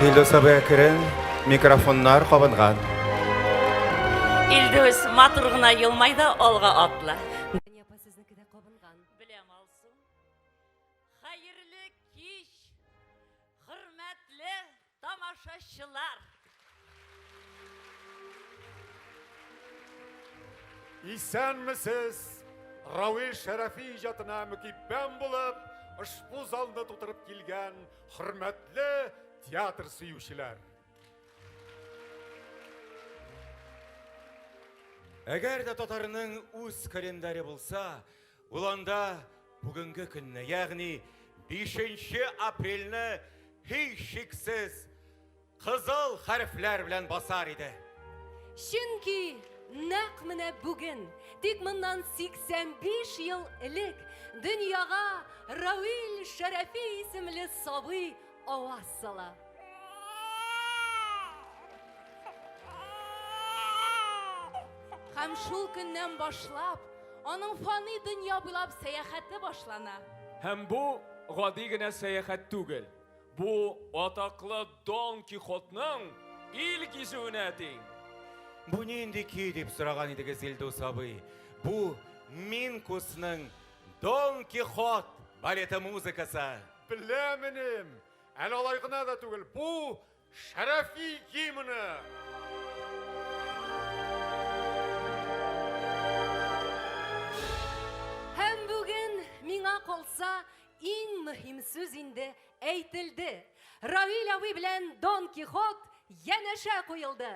Ildos Abakir'in mikrofonlar qabınğan. Ildos maturğuna yılmayda olga atla. Yapa sizniki de qabınğan. Bilem alsın. Hayırlı kiş, hürmetli tamaşaçılar. İsenmisiz, Ravil Şerefi icatına mükibben bulup, ushbu zalda tuturup kelgen hürmetli tiyatr suyuşiler. Eğer de Tatarının uz kalendari bulsa, ulanda bugünkü günne, yani 5 aprelni hiç şiksiz kızıl harfler bilen basar idi. Çünkü naq mine bugün, tek bundan 85 yıl ilik dünyaya Ravil Şerefi isimli sabi avaz sala. Hem şul günden başlap, onun fani dünya bulap seyahati başlana. Hem bu gadigine seyahat tugel. Bu ataklı Don Quixote'ның ilk izuneti. Bu nendeki dep suragan idiniz Ildos abi. Bu Minkus'ның Don Quixote baleti muzikası. Bileminim, el alaygına da tugul, bu Şerefi giyimini. Hem bugün mina kalsa en mühim söz indi eytildi. Ravil abi bilen Don Quixote yanaşa koyuldu.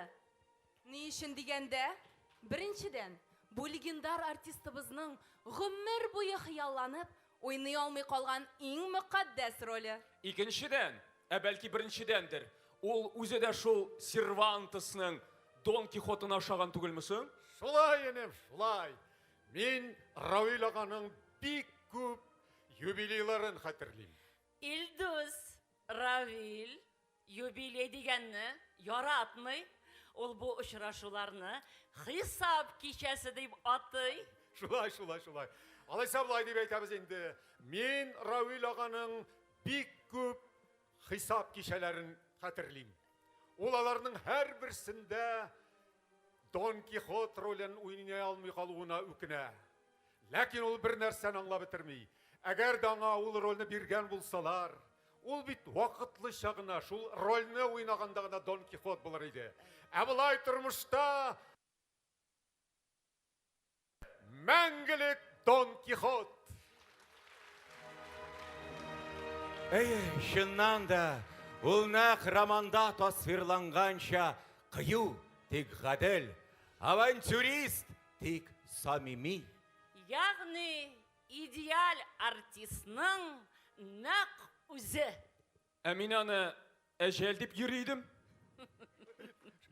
Ni için degende? Birinçiden, bu legendar artistibizning gümür boyu hiyallanıp oynay almay kalgan en mukaddes rolü. İkinciden, belki birincidendir. Ol üze de şu Cervantes'ның Don Quixote'ını aşağıdan tugel misin? Şulay enem, şulay. Min Ravil ağanın bir küp юбилейларын hatırlayayım. Ildos, Ravil, юбилей дегенni yaratmay. Ol bu uçraşularını hesap kişesi deyip atay. Şulay. Alaysa bulay deyip aytamiz endi. Men Ravil ağanın bir küp hesap kişelerin hatırlayayım. Olalarının her birisinde Don Quixote rolün oynay almay kalıbına öküne. Lakin ol bir nerseni anlap bitirmey. Eğer dana ol rolünü birgen bulsalar, ol bit vakıtlı şağına şul rolünü oynagandagına Don Quixote bular idi. Abılay turmuşta Мәңгілік Don Quixote. Şundan da ulnak romanda tasvirlangança kıyı tek gadel, avantürist tek samimi. Yani ideal artistның naq üzü. Eminanı ecel deyip yürüydüm.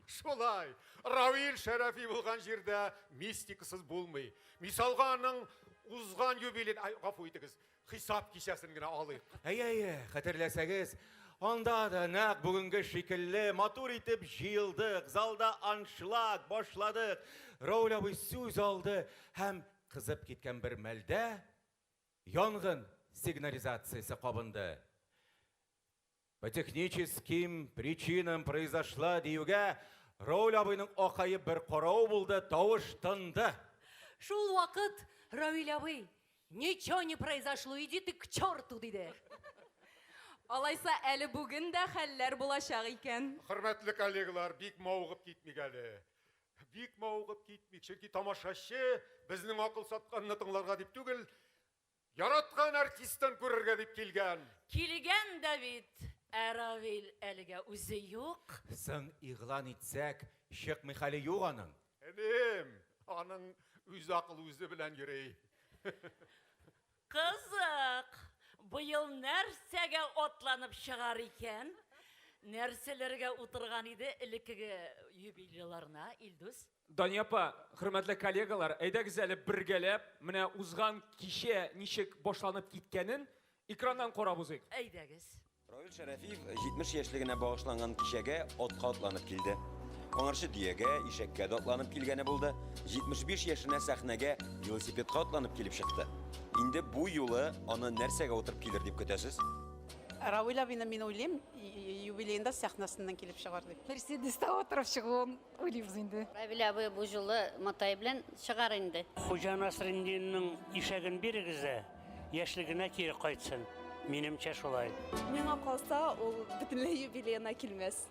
Şolay, Ravil Şerefi bulgan жерде мистикасыз болмай. Мисалға аның uzgan юбилейін, ғафу етіңіз, хисап кешесін гіне алайық. Hatırlasanız, onda da naq bugünkü şekilli motor itip jıyıldık, zalda anşlak başladık, Ravil abi söz aldı, hem kızıp gitken bir melde, yangın signalizatsiyasi qabındı. По техническим причинам произошла деюге, Ravil abinin okayı bir qarau buldu, tavuş tındı. Шул вакыт Равил abi, ничего не произошло, идите к черту dedi. Алайса әлі бүгін дә хәлләр булачак икән. Hürmetli kollegalar, bik mauğып gitmik әлі. Bik mauğып gitmik. Çünkü tamaşaşı bizning akıl satqanını tыңларга дип түгел, yaratgan artisttan көрерге дип келген. Kilgen David, Ravil әліге üzü yok. Sen ilan etsek, Şık Mikhali yok onun. Enem, anın üz akıl üzü bilen yürey. Kızık, bu yıl nersege otlanıp çıgar iken, nerselerge oturgan idi ilikige юбилейларына, Ildos. Danyapa, hürmetli kollegalar, әйдәгез әле бергәләп, менә узган кичә ничек башланып киткәнен экраннан карап узыйк. Әйдәгез. Равил Шәрәфиев 70 яшьлегенә багышланган кичәгә атка атланып килде. Аңарчы диягә, ишәккә дә атланып килгәне булды. 75 яшенә сәхнәгә велосипедка атланып килеп чыкты. Инде бу юлы аны нәрсәгә утырып килер дип көтәсез? Равил абыны мен ойлаймын, юбилейында сәхнасынан килеп чыгар дип. Мерседесте отырып чыгуын уйлыйбыз инде. Равил абый бу жолы Матай белән чыгар инде. Хуҗа Насретдиннең ишәген бирегез, яшьлегенә кире кайтсын. Минемчә шулай. Миңа калса, ул бөтенләй юбилейна килмәс.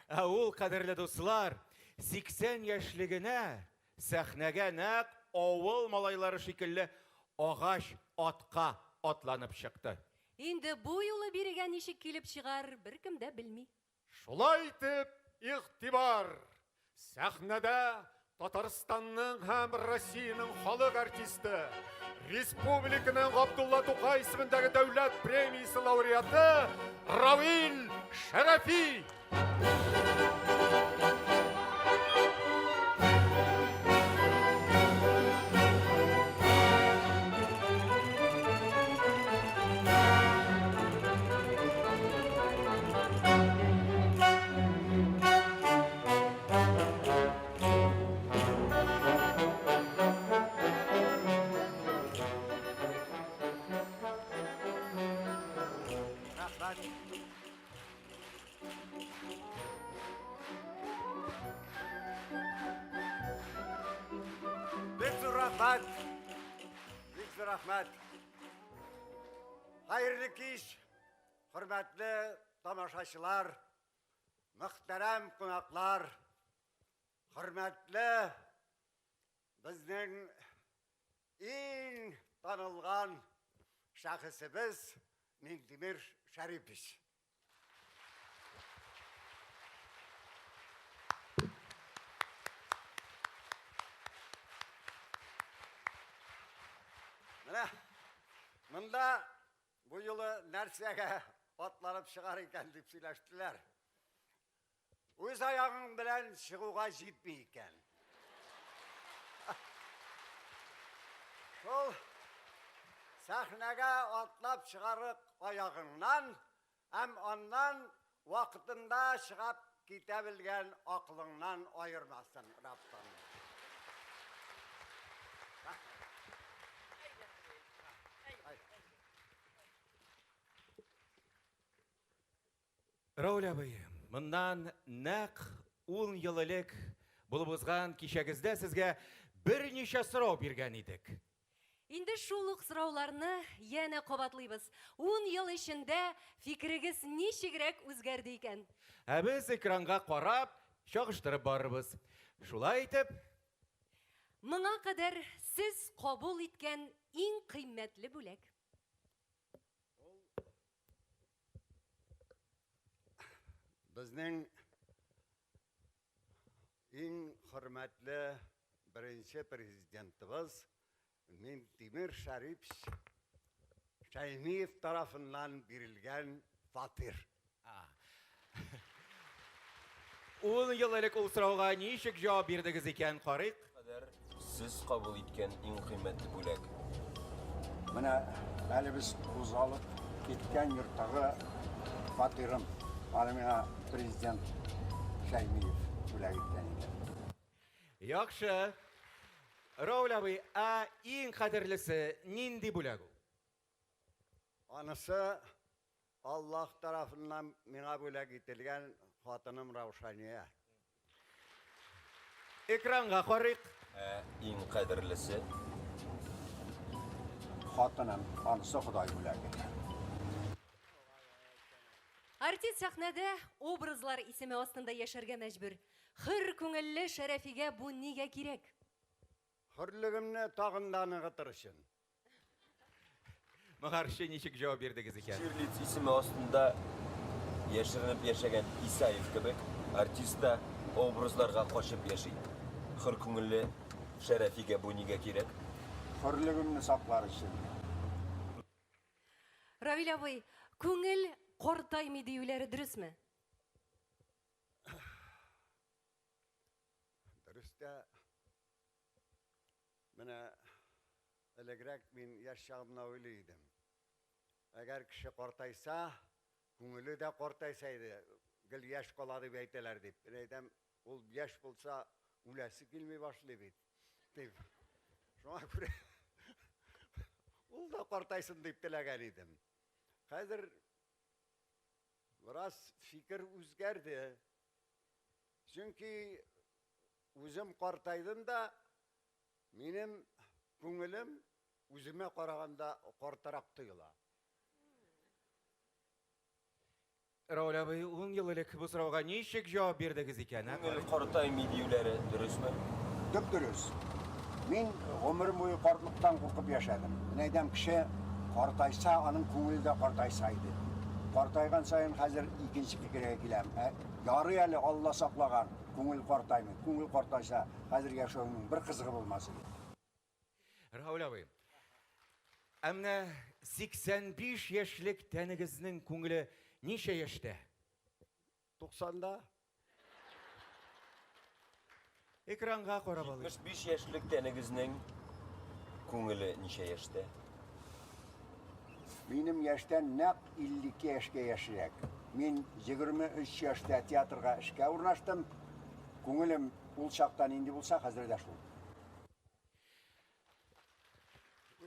Ә ул, кадерле дуслар, 80 яшьлегенә сәхнәгә нәкъ авыл малайлары шикелле агач атка атланып чыкты. Инде бу юлы бирегә ничек килеп чыгар, беркем дә белми. Шулай итеп, игътибар! Сәхнәдә Татарстанның һәм Россиянең халык артисты, республиканың Габдулла Тукай исемендәге дәүләт премиясе лауреаты Равил Шәрәфи! Бик зур рәхмәт. Бик зур рәхмәт. Хәерле кич, хөрмәтле тамашачылар, мөхтәрәм кунаклар, хөрмәтле безнең иң танылган шәхесебез Минтимер Шәрипов. Менә монда бу юлы нәрсәгә атланып чыгар икән дип сөйләштеләр. Үз аягың белән чыгуга җитми икән. Шул сәхнәгә атлап чыгарык аягыңнан, һәм аннан вакытында чыгып китә белгән акылыңнан аермасын Раббым. Рауль абый, моннан нәкъ 10 ел элек булып узган кичәгездә сезгә берничә сорау биргән идек. Инде шул ук сорауларны янә кабатлыйбыз. 10 ел эчендә фикерегез ничегрәк үзгәрде икән? Ә без экранга карап, чагыштырып барырбыз. Шулай итеп, Моңа кадәр сез кабул иткән иң кыйммәтле бүләк. Безнең иң хөрмәтле беренче президентыбыз Минтимер Шәймиев тарафыннан бирелгән фатир. 10 ел элек ул сорауга ничек җавап бирдегез икән, карыйк? Сез кабул иткән иң кыйммәтле бүләк. Менә әле без узалып киткән йорттагы фатирым. Аны миңа президент Шәймиев бүләк иткән иде. Яхшы. Рауль абый, ә иң кадерлесе нинди бүләк ул? Анысы Аллаһ тарафыннан миңа бүләк ителгән хатыным Раушания. Экранга карыйк. Иң кадерлесе Хатыным, анысы Ходай бүләк иткән. Артист сәхнәдә образлар исеме астында яшәргә мәҗбүр. Хөр күңелле Шәрәфигә бу нигә кирәк? Хөрлегемне тагын да ныгытыр өчен. Мөхәррир ничек җавап бирдегез икән? Ширлиц исеме астында яшеренеп яшәгән Исаев кебек, артист та образларга качып яши. Хөр күңелле Шәрәфигә бу нигә кирәк? Хөрлегемне саклар өчен. Равил абый, күңел картаймый диюләре дөресме? Дөрестә, менә элегрәк мин яшь чагымда уйлый идем. Әгәр кеше картайса, күңеле дә картайса иде. Гел яшь кала дип әйтәләр дип. Мин әйтәм, ул яшь булса, үләсе килми башлый бит. Дип. Шуңа күрә ул да картайсын дип теләгән идем. Хәзер biraz fikir үзгәрде. Чөнки үзем картайдым да, минем күңелем үземә караганда картарак тоела. Рауль абый, 10 ел элек бу сорауга ничек җавап бирдегез икән? Күңел картаймый диюләре дөресме? Дөп-дөрес. Мин гомерем буе картлыктан куркып яшәдем. Мин әйтәм, кеше картайса, аның күңеле дә картайса иде. Картайган сайын хәзер икенче фикергә киләм. Ярый әле Алла саклаган, күңел картаймый. Күңел картайса, хәзер яшәүнең бер кызыгы булмас иде. Рауль абый, әмнә 85 яшьлек тәнегезнең күңеле ничә яшьтә? 90-да Экранга карап алыйк. 75 яшьлек тәнегезнең күңеле ничә яшьтә? Минем яшьтән нәкъ 52 яшькә яшьрәк. Мин 23 яшьтә театрга эшкә урнаштым. Күңелем ул чактан инде булса, хәзер дә шул.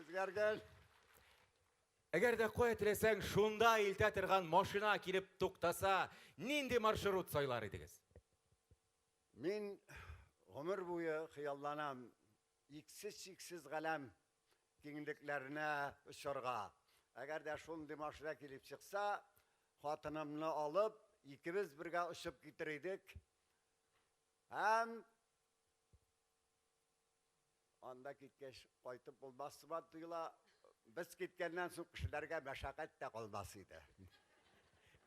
үзгәргән. Әгәр дә кая теләсәң шунда илтә торган машина килеп туктаса, нинди маршрут сайлар идегез? Мин гомер буе хыялланам, иксез-чиксез галәм киңлекләренә очарга. Әгәр дә шундый машина килеп чыкса, хатынымны алып, икебез бергә очып китер идек. Һәм анда киткәч кайтып булмас сыман тоела. Без киткәннән соң кешеләргә мәшәкать тә калмас иде.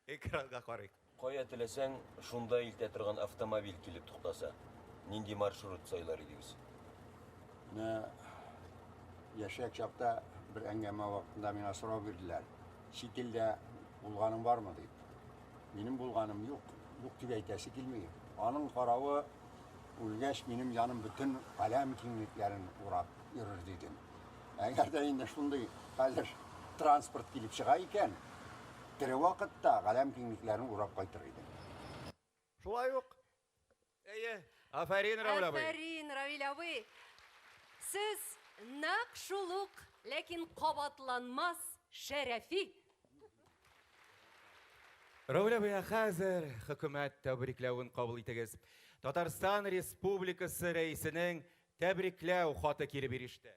Экранга карыйк. Кая теләсәң, шунда илтә торган автомобиль килеп туктаса, нинди маршрут сайлар идегез? Яшәк чакта бер әңгәмә вакытында миңа сорау бирделәр. Чит илдә булганың бармы дип. Минем булганым юк. Юк дип әйтәсе килми. Аның каравы үлгәч минем җаным бөтен галәм киңлекләрен урап йөрер дидем. Әгәр дә инде шундый хәзер транспорт килеп чыга икән, тере вакытта галәм киңлекләрен урап кайтыр идем. Шулай ук Әйе, афәрин Рауль абый. Афәрин, Равил абый. Сез нәкъ шул ук, ләкин кабатланмас шәрәфи. Рауль абый, хәзер хөкүмәт тәбрикләвен кабул итегез. Татарстан Республикасы рәисенең тәбрикләү хаты килеп иреште.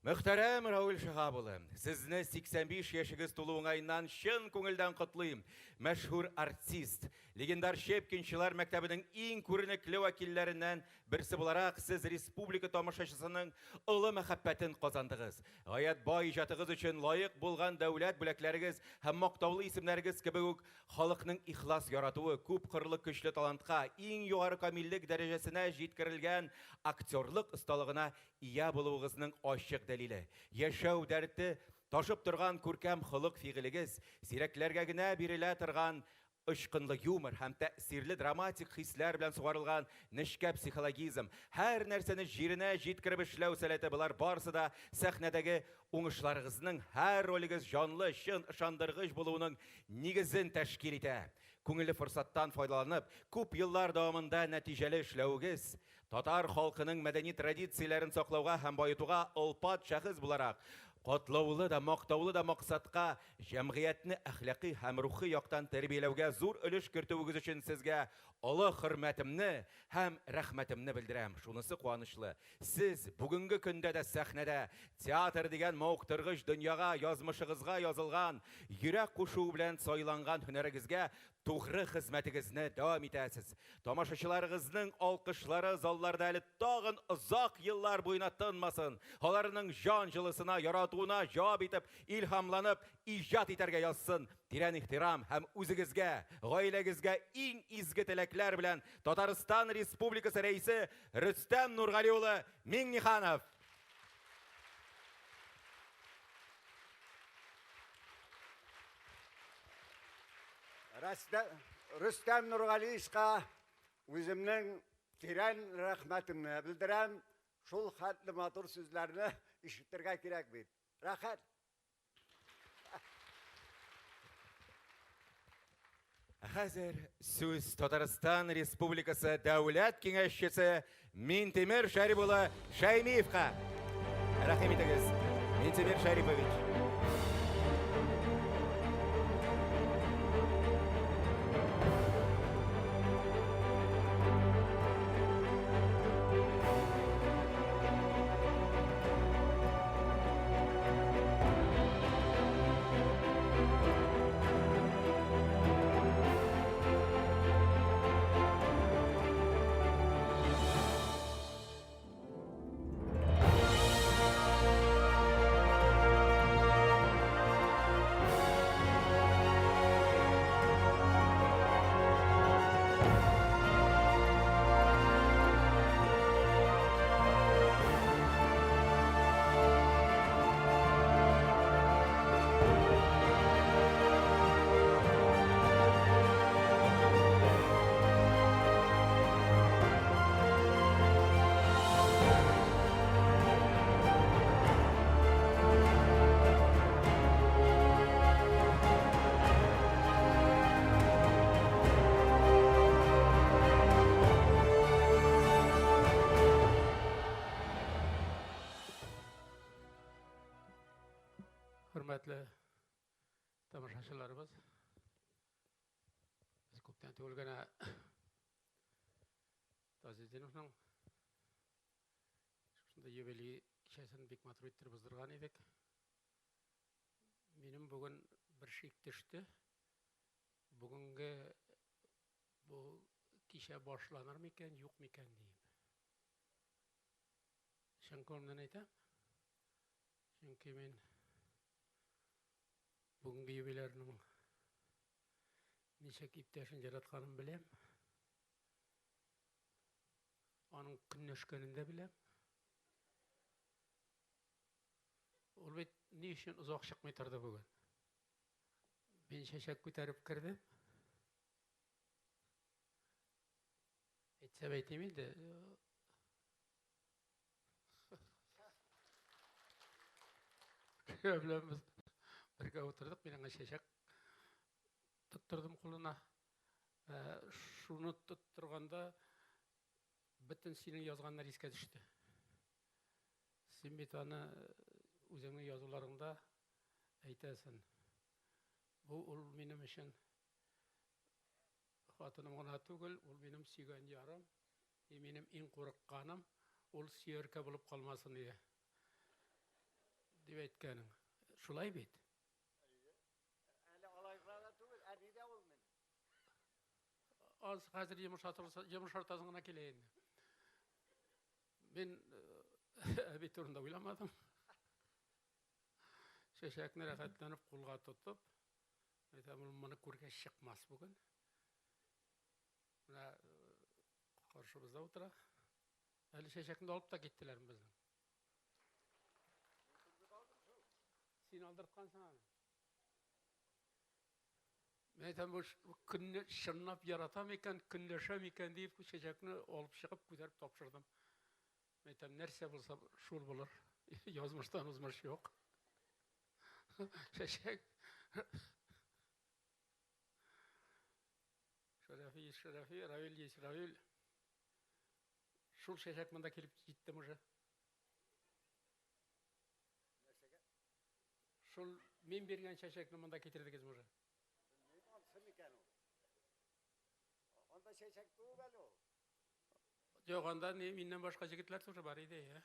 Мөхтәрәм Рауль Шаһабулы, сезне 85 яшегез тулу уңайыннан чын күңелдән котлыйм. Мәшһүр артист, легендар Щепкинчылар мәктәбенең иң күренекле вәкилләреннән берсе буларак сез республика тамашачысының олы мәхәббәтен казандыгыз. Гаять бай иҗатыгыз өчен лаек булган дәүләт бүләкләрегез һәм мактаулы исемнәрегез кебек үк халыкның ихлас яратуы, күп кырлы көчле талантка, иң югары камиллек дәрәҗәсенә җиткерелгән актерлык осталыгына ия булуыгызның ачык дәлиле. Яшәү дәрте ташып торган күркәм холык фигылегез, сирәкләргә генә бирелә торган ышкынлы юмор һәм тәэсирле драматик хисләр белән сугарылган нечкә психологизм, һәр нәрсәне җиренә җиткереп эшләү сәләте булар барысы да сәхнәдәге уңышларыгызның һәр ролигез җанлы, чын ышандыргыч булуының нигезен тәшкил итә. Күңелле форсаттан файдаланып, күп еллар дәвамында нәтиҗәле эшләүгез татар халкының мәдәни традицияләрен саклауга һәм баетуга олпат шәхес буларак катлаулы да мактаулы да максатка җәмгыятьне әхлакый һәм рухи яктан тәрбияләүгә зур өлеш кертүегез өчен сезгә олы хөрмәтемне һәм рәхмәтемне белдерәм. Шунысы куанычлы. Сез бүгенге көндә дә сәхнәдә театр дигән мавыктыргыч дөньяга язмышыгызга язылган, йөрәк кушуы белән сайланган һөнәрегезгә тугры хезмәтегезне дәвам итәсез. Тамашачыларыгызның алкышлары залларда әле тагын озак еллар буена тынмасын. Аларның җан җылысына, яратуына җавап итеп, илһамланып, иҗат итәргә язсын. Тирән ихтирам һәм үзегезгә, гаиләгезгә иң изге теләкләр белән Татарстан Республикасы рәисе Рөстәм Нургали улы Миңнеханов. Рөстәм Нургалиевка үземнең тирән рәхмәтемне белдерәм. Шул хәтле матур сүзләрне ишетергә кирәк бит. Рәхәт. Хәзер сүз Татарстан Республикасы Дәүләт Киңәшчесе Минтимер Шәриф улы Шәймиевка. Рәхим итегез, Минтимер Шәрипович. Hürmetli тамашачыларыбыз, biz көптен түгел генә Тазетдиновның шунда юбилей кичәсен бик матур иттереп уздырган идек. Минем бүген бер шик төште. Бүгенге бу кичә башланыр микән, юк микән дип. Чын күңелдән әйтәм. Чөнки мин бүгенге юбилейның ничек иптәшен яратканын беләм. Аның көнләшкәнен дә беләм. Ул бит ни өчен озак чыкмый торды бүген. Мин чәчәк күтәреп кердем. Әйтсәм әйтим инде. Беләм без бергә утырдык, мин аңа чәчәк тоттырдым кулына. Шуны тоттырганда бөтен синең язганнар искә төште. Син бит аны үзеңнең язуларыңда әйтәсең. Бу ул минем өчен хатыным гына түгел, ул минем сөйгән ярым, минем иң курыкканым, ул сөяркә булып калмасын диye. Дип әйткәнең. Шулай бит. Әле алайгырга түгел, әдидә ул мен. Az хәзер йомшартасың гына килә инде. Мин әби турында уйламадым. Чәчәкне рәхәтләнеп кулга тотып, әйтәм, ул моны күргәч чыкмас бүген. Менә каршыбызда утыра. Әле чәчәкне алып та киттеләр безнең. Син алдырткансың аны. Мен әйтәм, бу көнне чынлап яратам икән, көнләшәм икән дип, чәчәкне алып чыгып күтәреп тапшырдым. Мен әйтәм, нәрсә булса шул булыр. Язмыштан узмыш юк. Чәчәк. Шәрәфи, Равил. Шул чәчәк монда килеп җиттем уже. Шул мин биргән чәчәкне монда китердегез уже. Алсын икән ул. Анда чәчәк түгел әле ул. Юк, анда миннән башка җегетләр тоже бар иде, я.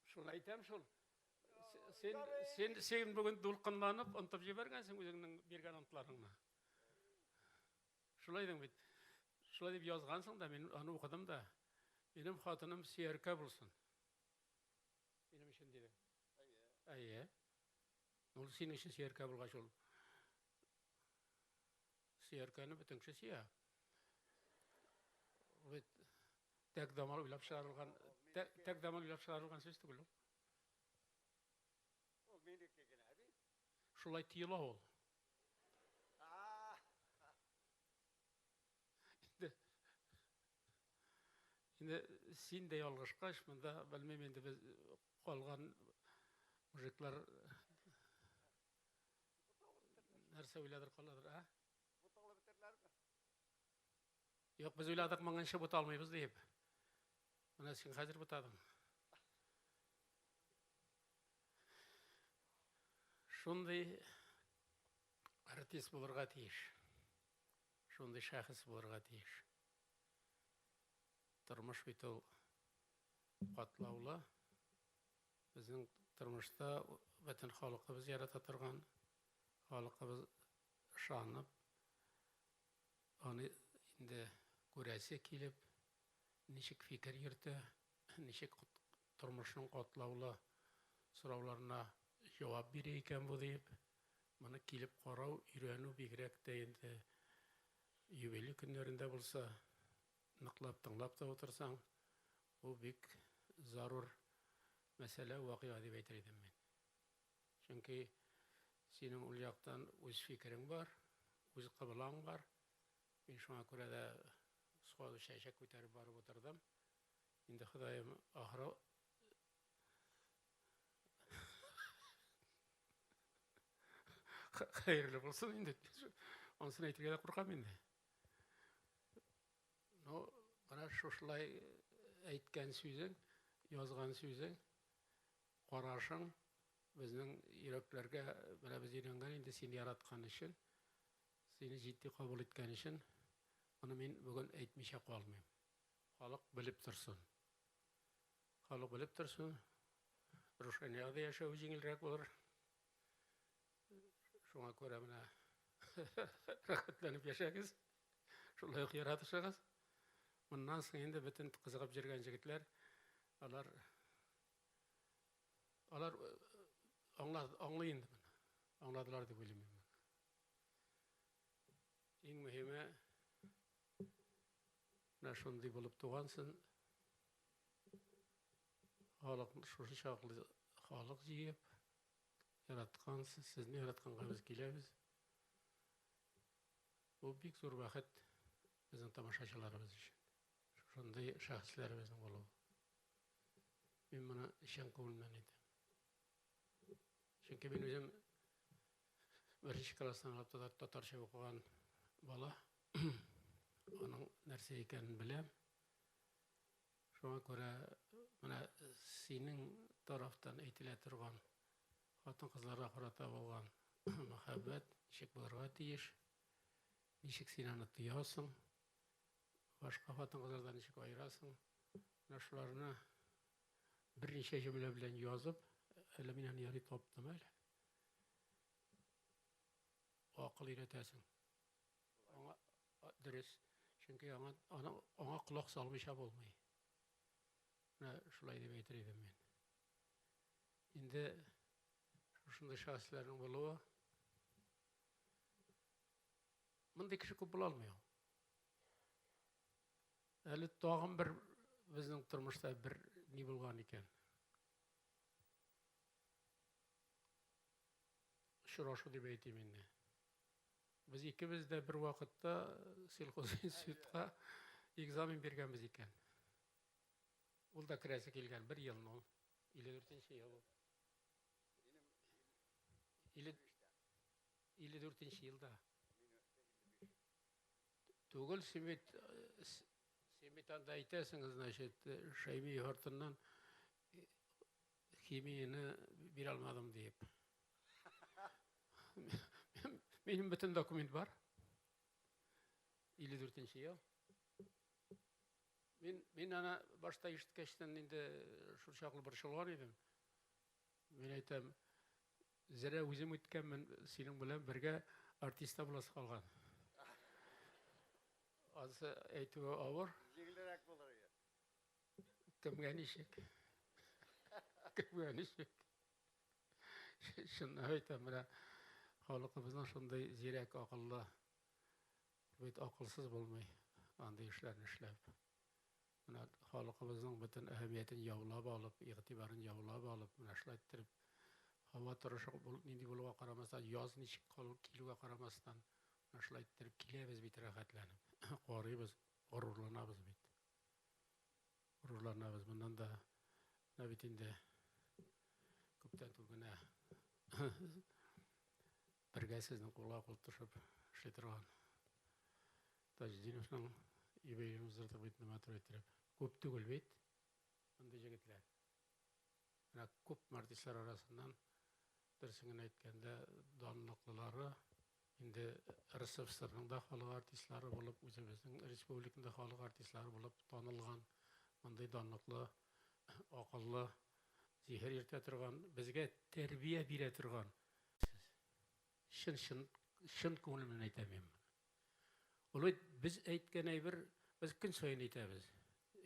Шул әйтәм шул. Сен бүген дулкынланып, онтып җибәргәнсең үзеңнең биргән антларыңны. Шулай дим бит. Шулай дип язгансың да, мин аны укыдым да. Минем хатыным сөяркә булсын. Минем өчен дидем. Әйе. Ул синең өчен сөяркә булгач ул. Сөяркәне бөтен кеше сөя. Бит тәк дамал уйлап чыгарылган сүз түгел. Ул минеке генә бит. Шулай тыела ул. Инде син дә ялгышкач, монда белмим инде без калган мужиклар нәрсә уйладыр каладыр, а? Буталы битерләрме? Юк, без уйладык, моңынчы бута алмыйбыз дип. Менә син хәзер бутадың. Шундый артист булырга тиеш. Шундый шәхес булырга тиеш. Тормыш бит ул катлаулы. Безнең тормышта бөтен халкыбыз ярата торган, халкыбыз шанып, аны инде күрәсе килеп, ничек фикер йөртә, ничек тормышның катлаулы сорауларына җавап бирә икән бу дип, моны килеп карау, өйрәнү бигрәк тә инде юбилей көннәрендә булса, ныклап тыңлап та утырсаң, бу бик зарур мәсьәлә, вакыйга дип әйтер идем мин. Чөнки синең ул яктан үз фикерең бар, үз кыбылаң бар. Мин шуңа күрә дә сугалы чәчәк күтәреп барып утырдым. Инде Ходаем ахыры хәерле булсын инде. Анысын әйтергә дә куркам инде. Ну, менә шушылай әйткән сүзең язган сүзең, карашың безнең йөрәкләргә менә без өйрәнгән инде сине яраткан өчен, сине җитди кабул иткән өчен, аны мин бүген әйтмичә калмыйм. Халык белеп торсын. Халык белеп торсын. Рушаниядә яшәү җиңелрәк булыр. Шуңа күрә менә рәхәтләнеп яшәгез. Шулай ук яратышыгыз. Моннан соң инде бөтен кызыгып җиргән җегетләр, алар аңлый инде моны. Аңладылар дип уйлыйм мин. Иң мөһиме менә шундый булып тугансың. Халык шушы чаклы халык җыеп яраткансыз, сезне яратканга без киләбез. Бу бик зур бәхет безнең тамашачыларыбыз өчен. Шундый шәхесләребезнең булуы. Мин моны чын күңелдән әйтәм. Чөнки мин үзем беренче класстан алып татарча укыган бала, аның нәрсә икәнен беләм. Шуңа күрә менә синең тарафтан әйтелә торган хатын-кызларга карата булган мәхәббәт ничек булырга тиеш, ничек син аны тоясың, башка хатын-кызлардан ничек аерасың, менә шуларны берничә җөмлә белән язып, әле мин аны ярый таптым әле. Акыл өйрәтәсең. Аңа дөрес, чөнки аңа колак салмыйча булмый. Менә шулай дип әйтер идем мин. Инде шушындай шәхесләрнең булуы мондай кеше күп була алмый. Әле тагын бер безнең тормышта бер ни булган икән. Очрашу дип әйтим инде. Без икебез дә бер вакытта сельхозинститутка экзамен биргәнбез икән. Ул да керәсе килгән бер елны ул. 54-нче ел ул. 54-нче елда. Түгел син бит анда әйтәсеңез, значит, Шәйми йортыннан химияны бирә алмадым дип. Минем бөтен документ бар. 54-нче ел. Мин аны башта ишеткәчтән инде шул чаклы борчылган идем. Мин әйтәм, зәрә үзем үткәнмен, синең белән бергә артиста буласы калган. Аз әйтүе авыр. Җиңелрәк булыр. Кемгә ничек? Кемгә ничек? Шуны әйтәм, менә халкыбызның шундый зирәк акыллы, бит акылсыз булмый андый эшләрне эшләп. Менә халкыбызның бөтен әһәмиятен яулап алып, игътибарын яулап алып, менә шулай итеп һава торышы нинди булуга карамастан, яз ничек килүгә карамастан, менә шулай итеп киләбез бит рәхәтләнеп. Карыйбыз, горурланабыз бит. Горурланабыз. Моннан да бит инде күптән түгел генә бергә сезнең кулга кул төшеп эшли торган Таҗдиновның юбилеемызды бит нәмә итеп. Күп түгел бит. Мондый җегетләр. Менә күп артистлар арасыннан дөресен әйткәндә данлыклылары инде РСФСРның да халык артистлары булып, үзебезнең республикада халык артистлары булып танылган, мондый данлыклы, акыллы, зиһер йөртә торган, безгә тәрбия бирә торган. Шын күңелемнән әйтәм мин. Ул без әйткән әйбер, без көн саен әйтәбез.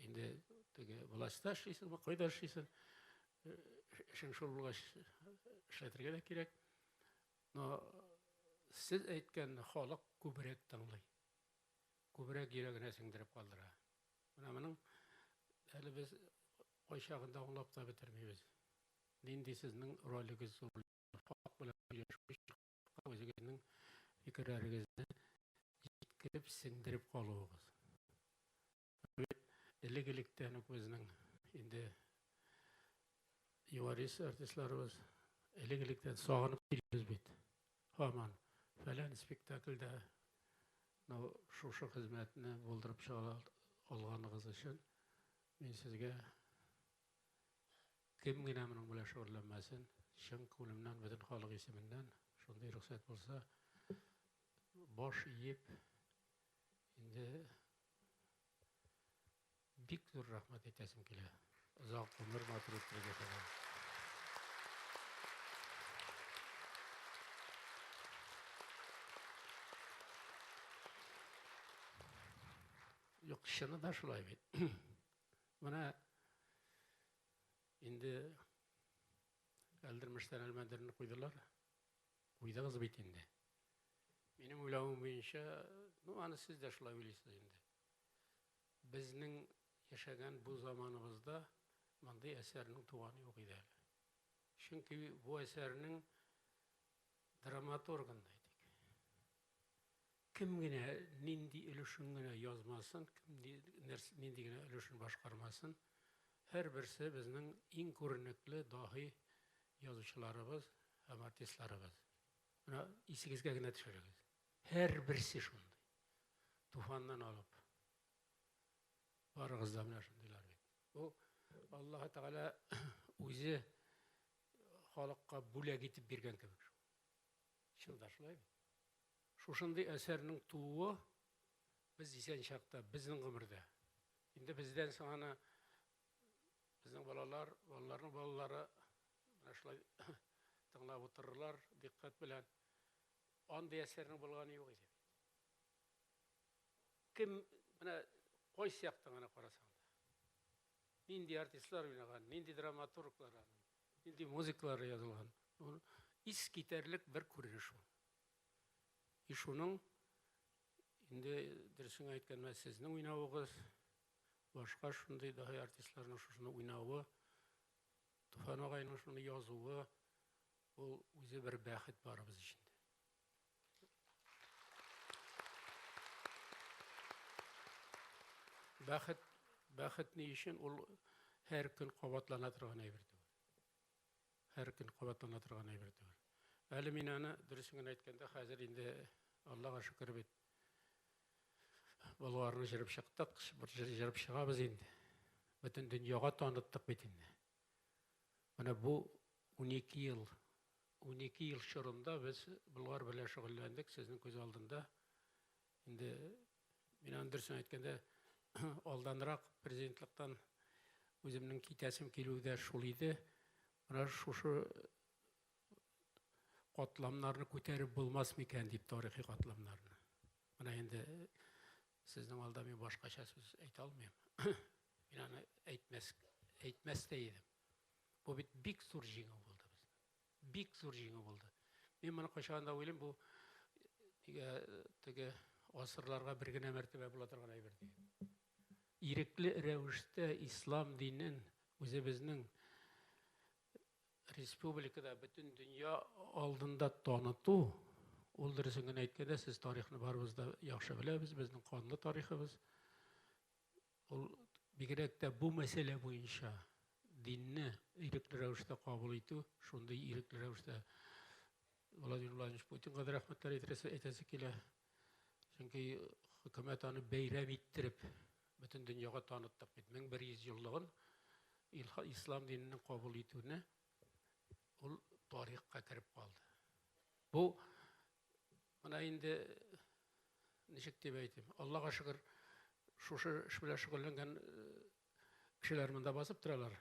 Инде теге властьта эшлисең, кайда эшлисең, эшең шул булгач эшләтергә дә кирәк. Но сез әйткән халык күбрәк тыңлый. Күбрәк йөрәгенә сеңдереп калдыра. Менә моның әле без кайчагында аңлап та бетермибез. Нинди сезнең ролегез хак белән сөйләшү, үзегезнең фикерләрегезне җиткереп сеңдереп калуыгыз. Элек-электән үк безнең инде юарис артистларыбыз элек-электән сагынып киләбез бит. Һаман фәлән спектакльдә шушы хезмәтне булдырып чыга алганыгыз өчен мин сезгә Kim gene menin bilen şugullanmasın. Şın kulumdan bütün halk isiminden şonday ruhsat bolsa boş yiyip indi bik zor rahmat etesim kile. Uzak ömür matur ettirip yaşagan. Yok şunu da şulay bit. Bana indi öldürmüşler elmenlerini koydular. Koydunuz bit indi. Benim uylawım boyunca, anı siz de şulay bilirsiniz indi. Bizning yaşagan bu zamanımızda mınday eserinin tuğanı yok idi. Çünkü bu eserinin dramaturgundaydık. Kim gine nindi ölüşün gine yazmasın, nindi gine ölüşün başkarmasın. Her birisi bizning en ko'rinakli dahi yazıcılarımız hem artistlarımız. Buna isigizge gine düşürüyoruz. Her birisi şunday. Tufandan alıp barıgızda bile şundaylar. Bu Allah Teala o'zi halkka bule gitip bergen kebek. Şunda şulay. Şuşunday eserinin tuğu biz isen şakta, bizning ömürde. Şimdi bizden sonra bizning balalar, balalarning balalары mana şulay tınlap otururlar, dikkat bilen. Onday eserinin bulgany yok idi. Kim mana koy siyakta ana karasan. Nindi artistlar oynagan, nindi dramaturglar, nindi muziklar yazılgan. İs gitarlik bir ko'rinish bu. İşunun indi dirsin aytgan men sizning oynawıгыз, başka şunday dahi artistlarning şunu oynawı, Tufan agayning şunu yazıwı, bu o'zi bir baxit bar biz içinde. Baxit ne için ol her gün qabatlana turgan aýberdi. Her gün qabatlana turgan aýberdi. Äli men ana dirsin aytkanda hazır indi Allah'a şükür bit. Bolgarny jirip çykdyk, bir jirip çygabız indi. Bütün dünýäge tanıtdyk bit indi. Mana bu 12 yıl şurunda biz Bulgar bilen şugullandyk sizin göz aldında. Indi men andirsin aytkanda aldanrak prezidentlikten özümnün kitesim kelüde şul idi. Mana şuşu katlamlarını köterip bulmaz mı eken deyip tarihi katlamlarını. Mana endi sizin alda men başkaça söz ayta almayayım. Men ana aytmaz deydim. Bu bik zor jiňi boldy biz. Bik zor jiňi boldy. Men mana kaçanda oýlaym bu tege asırlarga birgine mertebe bola turgan aýberdi. İrikli rewişde İslam dininin özü bizning respublikada bütün dünya aldında tanıtı ol dirisiňe aýtkanda siz taryhyny barybızda ýaxşy bilebis, bizning kanly taryhybız. Ol bigirekde bu mesele boýunça dinni irikli rewişde kabul etdi, şonday irikli rewişde Vladimir Vladimirovич Putin kadar rahmetler etesi kile. Çünkü hükümet onu beyram ettirip bütün dünyaya tanıttık. 1100 yıllığın İslam dininin kabul ettiğine ol tarihka kirip kaldı. Bu bana indi neşik dep aytayım. Allah'a şükür şu iş bilen şugullangan kişiler de basıp duralar.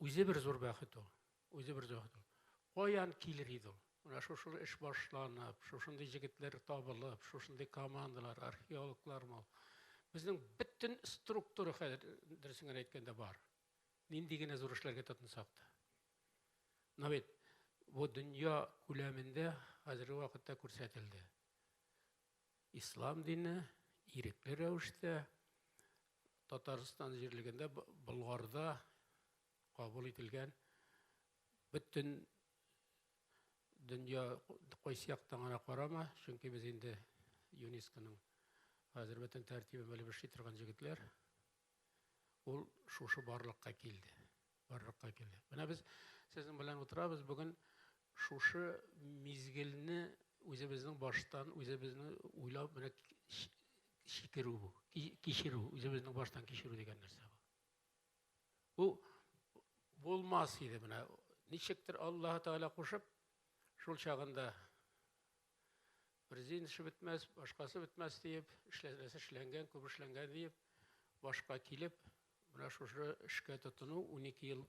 Özü bir zor baxit o. Özü bir zor baxit o. Koyan kilir idi o. Mana şu iş başlanıp, şuşunday jigitler tabılıp, şuşunday komandalar, arxeologlar mı? Bizning bütün strukturu dersiňe aýtkanda bar. Nindigine zor işlerge tatınsak da. Nabet, bu dünya kuleminde hazırki vakıtta көрсәтилdi. İslam dini irikli rewişde Tataristan jerliginde Bulgarda kabul etilgen bütün dünya koýsýakdan ana karama, çünki biz indi UNESCO'nun hazır bütün tertibi böyle bir şey turgan jigitler ol şuşu barlykka keldi. Barlykka keldi. Bana biz sizin bilen oturabız bugün şuşu mizgilini özümüzün baştan özümüzni uylap bana şikiru bu. Kişiru, özümüzün baştan kişiru degen nerse bu. булмас иде менә. Ничектер Аллаһ Тәгалә кушып, шул чагында президент эше бетмәс, башкасы бетмәс диеп, эшләсә эшләнгән, күп эшләнгән диеп, башка килеп, менә шушы эшкә тотыну 12 ел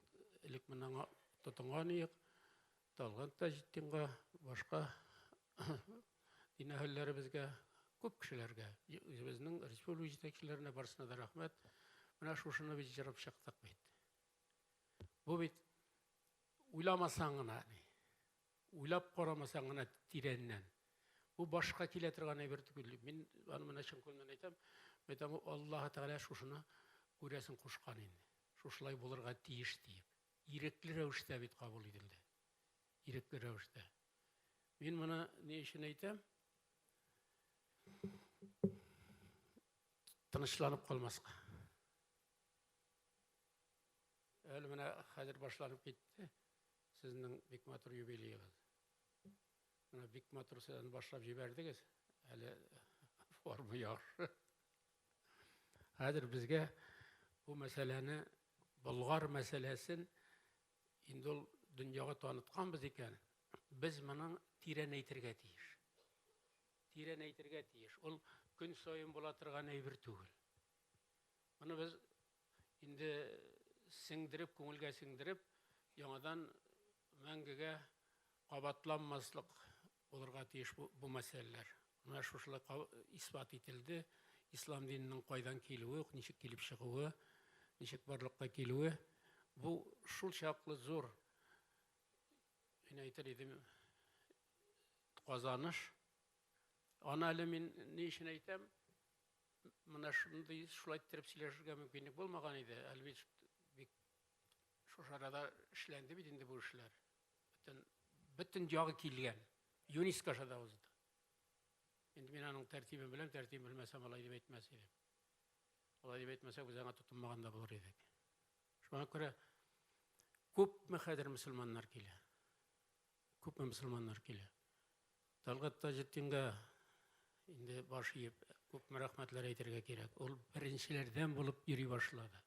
элек менә тотынган иек. Талгат Таҗетдинга, башка дин әһелләребезгә, күп кешеләргә, үзебезнең республика җитәкчеләренә барысына да рәхмәт. Менә шушыны без җырып чыктык бит. Бу бит уйламасаң гына, уйлап карамасаң гына тирәннән. Бу башка килә торган әйбер түгел. Мин аны менә чын күңелдән әйтәм. Әйтәм, Аллаһ Тәгалә шушыны күрәсен кушкан инде. Шушылай булырга тиеш диеп. Ирекле рәвештә бит кабул ителде. Ирекле рәвештә. Мин моны ни өчен әйтәм? Тынычланып калмаска. Әле менә хәзер башланып китте. Сезнең бик матур юбилеегыз. Менә бик матур сезне башлап җибәрдегез. Әле форма яхшы. Хәзер безгә бу мәсьәләне, Болгар мәсьәләсен инде ул дөньяга танытканбыз икән. Без моның тирән әйтергә тиеш. Тирән әйтергә тиеш. Ул көн саен була торган әйбер түгел. Моны без инде сеңдереп, күңелгә сеңдереп, яңадан мәңгегә кабатланмаслык булырга тиеш бу мәсьәләләр. Менә шушылай исбат ителде. Ислам диненең кайдан килүе, ничек килеп чыгуы, ничек барлыкка килүе, бу шул чаклы зур. Мин әйтер идем, казаныш. Аны әле мин ни өчен әйтәм? Менә шундый шулай иттереп сөйләшергә мөмкинлек булмаган иде. Әлбәттә бик шушы арада эшләнде бит инде бу эшләр. Бөтен ягы килгән. ЮНЕСКО да узды. Инде мин аның тәртибен беләм, тәртибен белмәсәм алай дип әйтмәс идем. Алай дип әйтмәсәк, без аңа тотынмаган да булыр идек. Шуңа күрә күпме хәзер мөселманнар килә. Күпме мөселманнар килә. Талгат Таҗетдинга инде баш иеп, күпме рәхмәтләр әйтергә кирәк. Ул беренчеләрдән булып йөри башлады.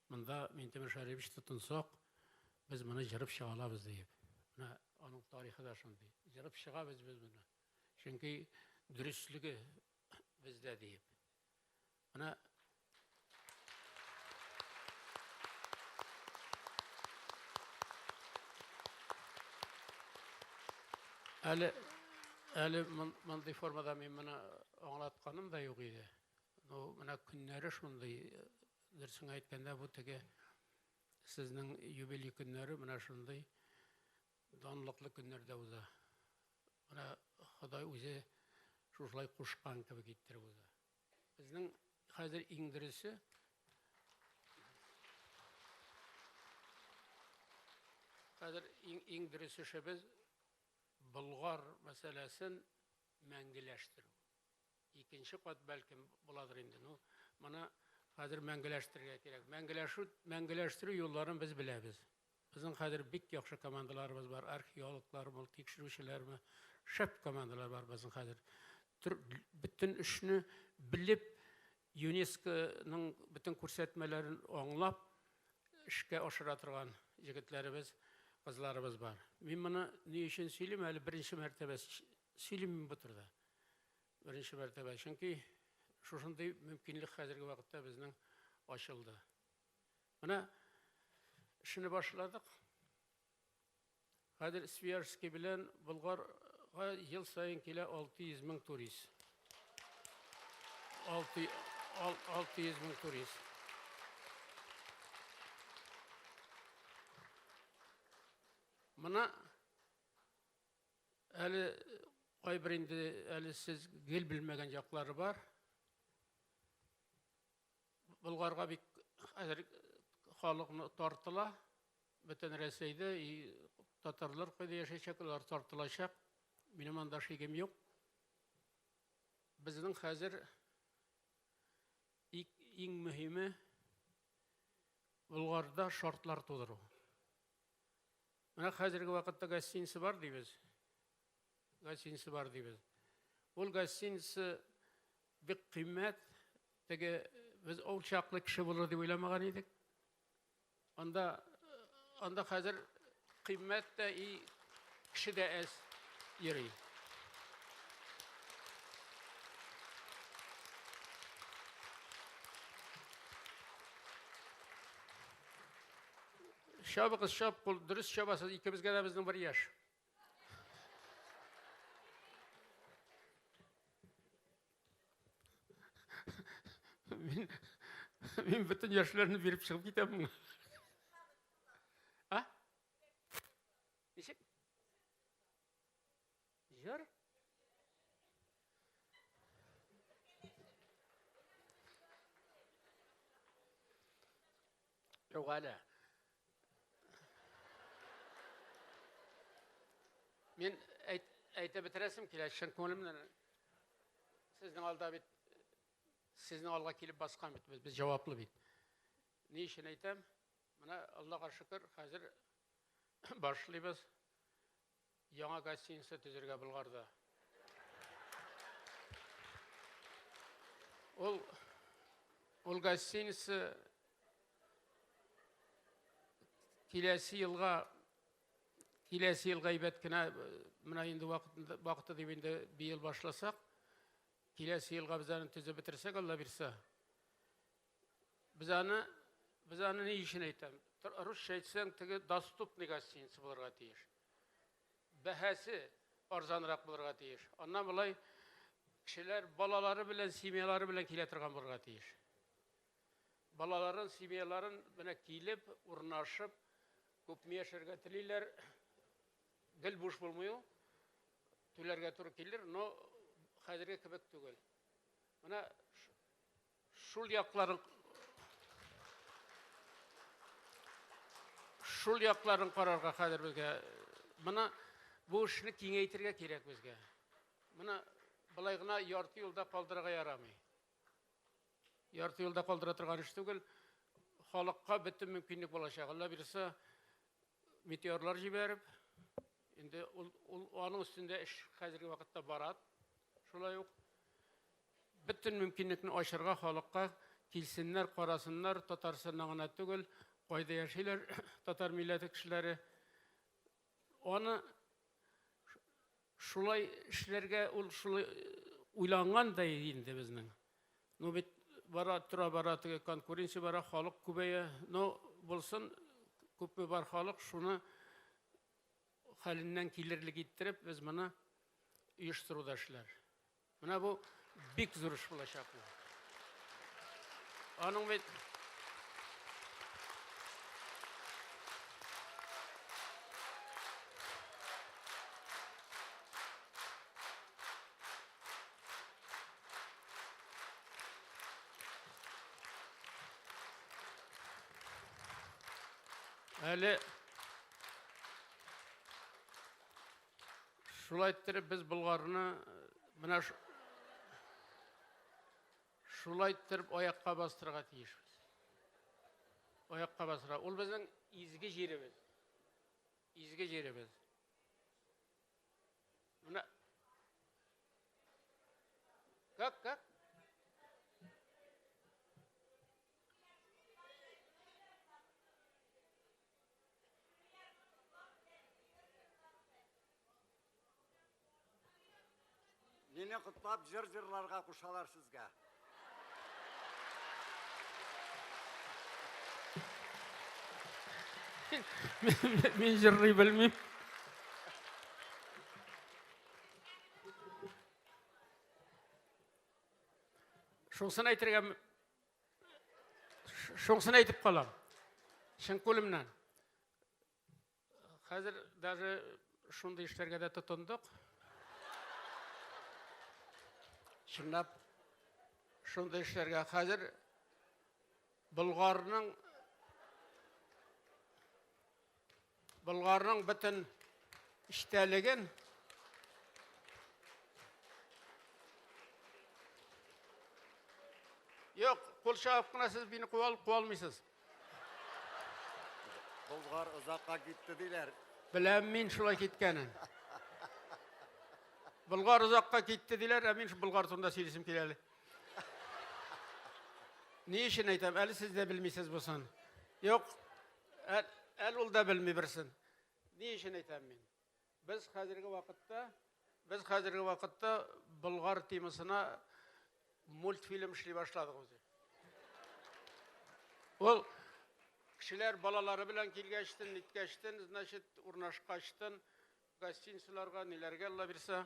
Монда Минтимер Шәрифович тотынсак, без моны җырып чыга алабыз дип. Менә аның тарихы да шундый. Җырып чыгабыз без моны. Чөнки дөрестлеге бездә дип. Менә әле мондый формада мин моны аңлатканым да юк иде. Менә көннәре шундый, дөресен әйткәндә, бу теге сезнең юбилей көннәре менә шундый данлыклы көннәрдә уза. Менә Ходай үзе шушылай кушкан кебек иттереп уза. Безнең хәзер иң дөресе эшебез Болгар мәсьәләсен мәңгеләштерү. Икенче кат бәлкем буладыр инде. Моны хәзер мәңгеләштерергә кирәк. Мәңгеләштерү юлларын без беләбез. Безнең хәзер бик яхшы командаларыбыз бар, археологлар, тикшерүчеләр, шәп командалар бар безнең хәзер. Бөтен эшне белеп, ЮНЕСКОның бөтен күрсәтмәләрен аңлап, эшкә ашыра торган җегетләребез, кызларыбыз бар. Мин моны ни өчен сөйлим, әле беренче мәртәбә сөйлим бу турыда. Беренче мәртәбә, чөнки шушындый мөмкинлек хәзерге вакытта безнең ачылды. Менә эшне башладык. Хәзер Свияжский белән Болгарга ел сайын килә 600 мең турист. 600 мең турист. Моны әле кайбер инде әле сез гел белмәгән яклары бар. Болгарга бик хәзер халыкны тартыла. Бөтен Рәсәйдә татарлар кайда яшәячәк, алар тартылачак. Минем анда шигем юк. Безнең хәзер иң мөһиме Болгарда шартлар тудыру. Менә хәзерге вакытта гостиница бар дибез. Ул гостиница бик кыйммәт. Теге без ул чаклы кеше булыр дип уйламаган идек. Анда анда хәзер кыйммәт тә и кеше дә әз йөри. Шабыгыз шап, дөрес шабасыз, икебезгә дә безнең бер яшь. Мин бөтен яшьләрне биреп чыгып китәм. А? Ничек? Җыр? Юк әле. Мен әйтеп бетерәсем килә, чын күңелемнән. Сезнең алда бит, сезнең алга килеп баскан бит, без җаваплы бит. Ни өчен әйтәм? Менә Аллаһка шөкер, хәзер башлыйбыз. Яңа гостиница төзергә Болгарда. Ул гостиница киләсе елга әйбәт кенә, менә инде вакыты дип инде быел башласак, киләсе елга без аны төзеп бетерсәк, Алла бирсә. Без аны ни өчен әйтәм? Русча әйтсәң, теге доступный гостиница булырга тиеш. Бәһәсе арзанрак булырга тиеш. Аннан булай кешеләр балалары белән, семьялары белән килә торган булырга тиеш. Балаларын, семьяларын менә килеп, урнашып, күпме яшәргә телиләр. Гел буш булмый ул. Түләргә туры килер, но хәзерге кебек түгел. Менә шул якларын карарга хәзер безгә. Менә бу эшне киңәйтергә кирәк безгә. Менә былай гына ярты юлда калдырырга ярамый. Ярты юлда калдыра торган эш түгел. Халыкка бөтен мөмкинлек булачак. Алла бирсә, метеорлар җибәреп, инде аның өстендә эш хәзерге вакытта барат. Шулай ук бөтен мөмкинлекне ачарга халыкка килсеннәр, карасыннар, Татарстаннан гына түгел, кайда яшиләр, татар милләте кешеләре. Аны шулай эшләргә ул шулай уйланган да инде безнең. Ну бит бара теге конкуренция бара, халык күбәя. Но булсын, күпме бар халык, шуны хәленнән килерлек иттереп, без моны оештыруда эшләр. Менә бу бик зур эш булачак. Аның бит әле шулай иттереп без Болгарны менә шулай иттереп аякка бастырырга тиешбез. Аякка бастыра. Ул безнең изге җиребез. Изге җиребез. Менә как? Мине кутлап җыр-җырларга кушалар сезгә. Мин җырлый белмим. Шунысын әйтеп калам. Чын күлемнән. Хәзер даже шундый эшләргә дә тотындык. Чынлап шундый эшләргә хәзер Болгарның бөтен эштәлеген юк, кул чабып кына сез мине куа алмыйсыз. Болгар озакка китте диләр. Беләм мин шулай киткәнен. Болгар озакка китте диләр, мин Болгар турында сөйлисем килә әле. Ни өчен әйтәм, әле сез дә белмисез бусын. Юк, Әл ул да білмей бірсін. Не үшін айтам мен? Біз қазіргі вақытта Бұлғар темасына мультфильм ішлей башладық өзі. Ол кішілер балалары білән келгәштін, неткәштін, значит, урнашқаштын, гостиницаларға, нелерге Алла берсе.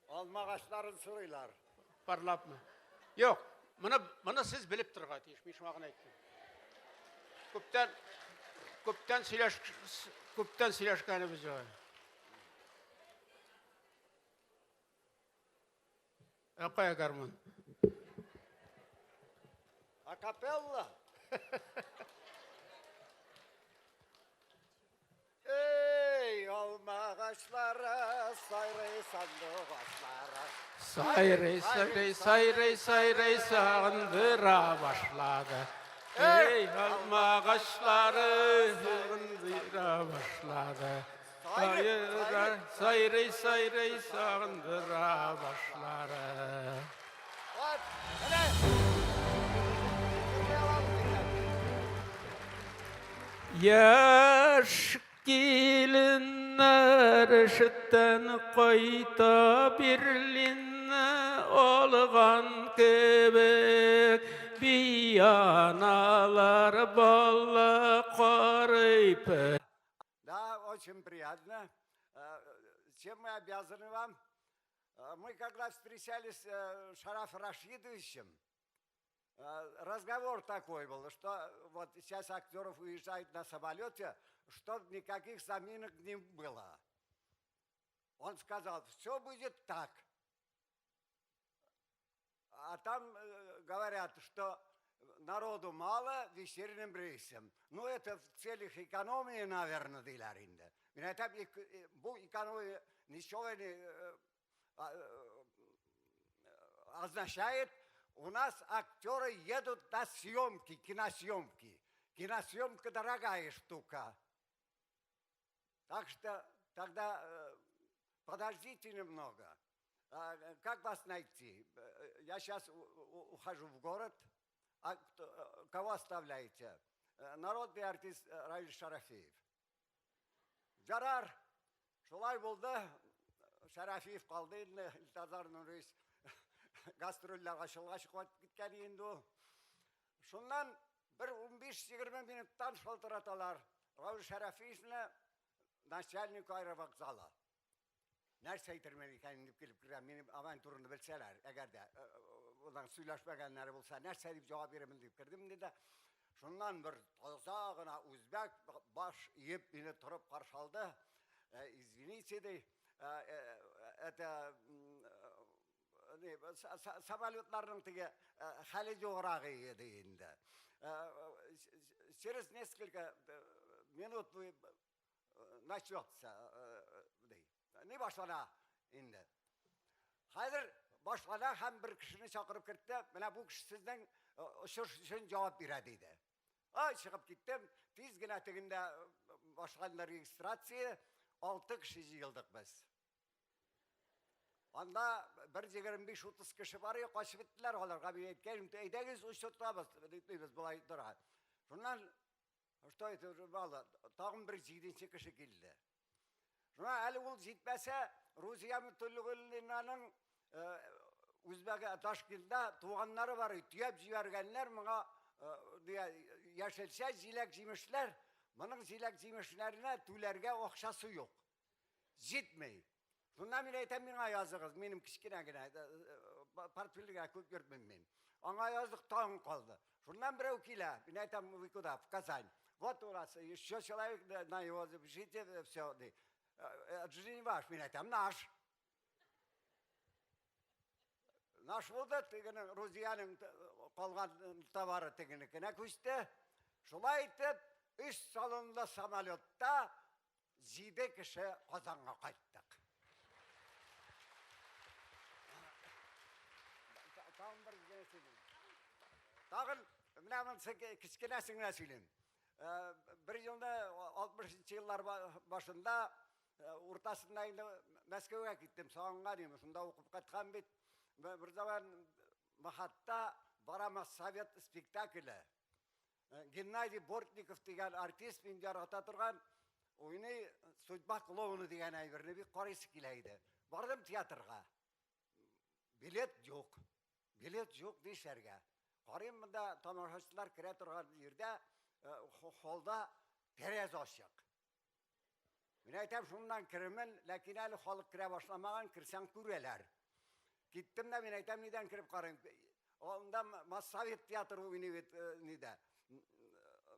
Алмағашларын сұрайлар. Parlap mı? Yok. Bunu siz bilip durga tiyiş. Bir şumağına ettim. Kuptan silaşkanı biz yok. Yapaya karman. Akapella. Ey almağaçlara, sayrı sandık ağaçlara. Sayrey sağındıra başladı. Ey alma ağaçları sağındıra başladı. Sayrey sağındıra başladı. Hadi, hadi. Yaş gelinler şitten koyta birlinne olgan kebek bir analar balla qarayıp. Да, очень приятно. Чем мы обязаны вам? Мы когда встречались с Шараф Рашидовичем, разговор такой был, что вот сейчас актеров уезжают на самолете, чтобы никаких заминок не было. Он сказал, все будет так. А там говорят, что народу мало вечерним рейсом. Ну, это в целях экономии, наверное, диларинде. Bu экономия ничего не означает. У нас актеры едут на съемки, киносъемки. Киносъемка дорогая штука. Так что тогда подождите немного. Как вас найти? Я сейчас ухожу в город. А кого оставляете? Народный артист Равиль Шарафиев. Жарар, шулай болды. Шарафиев қалды енді, Илтазарның рейс гастрольларға шылға шығып кеткен енді. Шуннан бір 15-20 минуттан шылтыраталар. Равиль Шарафиевні начальник аэровокзала. Нәрсе айтырмен екенін деп келіп кірген, менің авантурымды білселер, әгер де одан сөйләшпәгәннәре болса, нәрсе деп жауап беремін деп кірдім деді. Шуннан бір таза ғана өзбек баш еп мені тұрып қаршы алды. Извините, дей, это самолетларының тіге хәлі жоғырағы еді енді. Через несколько минут вы начнется, дей. Не башлана енді. Қазір башлана һәм бір кішіні шақырып кетті. Мына бұл кіші сіздің ұшыш үшін жауап береді дейді. Шығып кеттім. Тез генә тегінде башланды регистрация. 6 кіші жиылдық біз. Анда 1-25-30 кіші бар, қашып біттілер оларға. Мен еткенім, әйдәгіз ұшыртабыз, дейбіз бұлай тұрған. Шуннан, что это было? Тағым бір 7-ші кіші келді. Шуна әлі ол жетпәсе, Рузия Мүттілігілінаның Үзбәгі Ташкентда туғанлары бар, түйеп жібергенлер, мұға яшелсе жилек жемешлер, мұның жилек жемешлеріне түлерге оқшасы жоқ. Жетмей. Шунда мен айтам, мен аязығыз, менің кішкене гіне, портфеліге көп көрдім мен. Аңа аязық тағын қалды. Шундан біреу келе, мен айтам, вы куда, в Казань. Вот у нас еще человек на его запишите, все, это же не ваш, мен айтам, наш. Наш болды, тегені Рузияның қалған товары тегінікіне көшті. Шулай етіп, 3 салонда самолетта 7 кіші Қазанға қайттық. Тағын, мінәмін кішкенесіңіне сөйлем. Бір жылда 60-ші жыллар башында, ортасында енді Мәскеуге кеттім, сағынға деймін, сонда оқып қатқан бет. Bir zaman Mahat'ta барама совет спектаклі. Геннадий Бортников деген артист мен жарата тұрған, ойны судьба клоуны деген әйбірні бек қарайсы келейді. Бардым театрға. Билет жоқ. Билет жоқ дейшерге. Қарайым мұнда тамашашылар кіре тұрған жерде холда терез ашық. Мен айтам, шундан кіремін, ләкин әлі халық кіре башламаған, кірсең көрелер. Киттім да, мен айтам, неден кіріп қарайым. Онда Моссовет театры ойнайды, неде,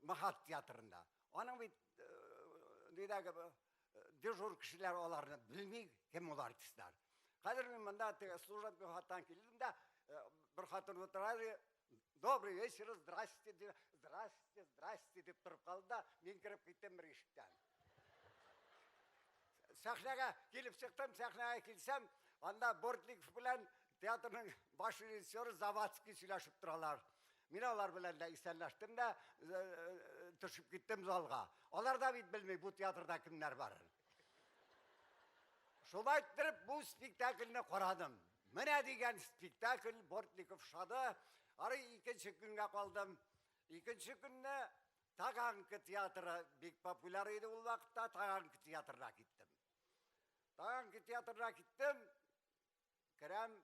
Махат театрында. Оның бит, недегі, дежур кішілер оларны білмей, кем ол артистар. Қазір мен мұнда служат Махаттан келдім да, бір хатын отырады, добрый вечер, здрасте, здрасте, здрасте деп тұрып қалды да, мен кіріп кеттім бір ешіктен. Сахнаға келіп шықтым, сахнаға келсем, анда Бортников білән театрның баш режиссері Завадский сөйләшіп тұралар. Мен олар білән де исәнләштім да, түшіп кеттім залға. Олар да бит білмей, бұл театрда кімдер барын. Шулай тұрып, бұл спектакльні қарадым. Міне деген спектакль Бортников шады. Ары екінші күнге қалдым. Екінші күнні Тағанқы театры бек популяр еді ол вақытта, Тағанқы театрына кеттім. Тағанқы театрына кеттім, кірем,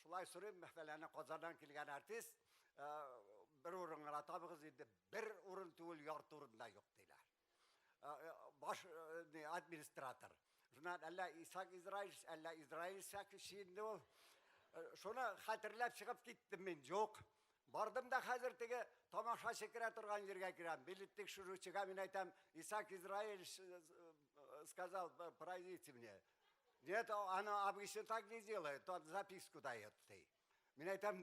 шулай сұрым, мәхмәләні Қазаннан келген артист, бір орын ғана табығыз еді, бір орын түгіл ярты орында жоқ дейлер. Баш администратор. Жунан, әлі Исаак Израильш, әлі Израиль сәкі шейінді ол. Шоны қатырлап шығып кеттім мен, жоқ. Бардым да қазір теге тамаша шекіре тұрған жерге кірем. Билеттік шырушыға мен айтам, Исаак Израильш сказал, пройдите мне. Нет, она обычно так не делает, он записку дает. Мен айтам,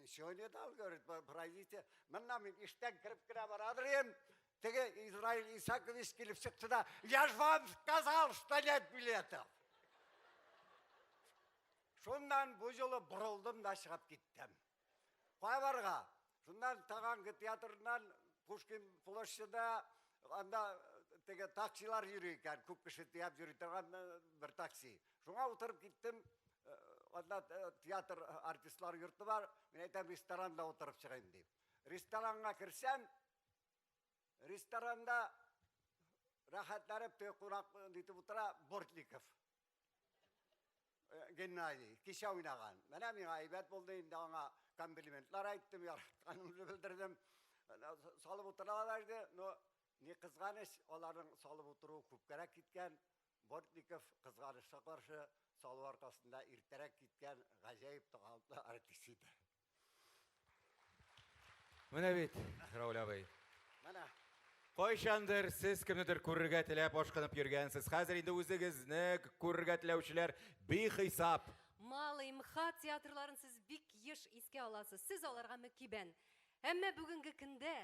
ничего не дал, говорит, пройдите. Мен иштен кіріп-кіре барадыр ем. Теге Израиль Исаакович келіп шықты да, я ж вам сказал, что нет билетов. Шундан бұл жолы бұрылдым да шығып кеттім. Қой барға, шундан Тағанқы театрынан Пушкин площадьда анда теге таксилар жүрі екен, көп кіші тияп жүрі тұрған бір такси. Шуңа отырып кеттім, анда театр артистлар юрты бар, мен айтам ресторанда отырып шығайын деп. Ресторанға кірсем, ресторанда рахатларып қонақ дейтіп отыра Бортников. Геннадий, кеше ойнаған. Мәне мен айбәт болды енді аңа комплиментлар айттым, яратқанымды білдірдім. Салып отыраларды, но не қызғаныш, олардың салып отыру көп керек кеткен. Бортников қызғанышқа қаршы салу арқасында ертерек кеткен ғажайып талантты артист еді. Міне бит, Рауль абай. Мәне. Қойшандыр, сіз кімдідір көрірге тілеп ашқынып жүргенсіз. Қазір енді өзіңізні көрірге тілеушілер бейхисап. Малый Мхат театрларын сіз бик еш еске аласыз. Сіз оларға мүкибән. Әмі бүгінгі күнде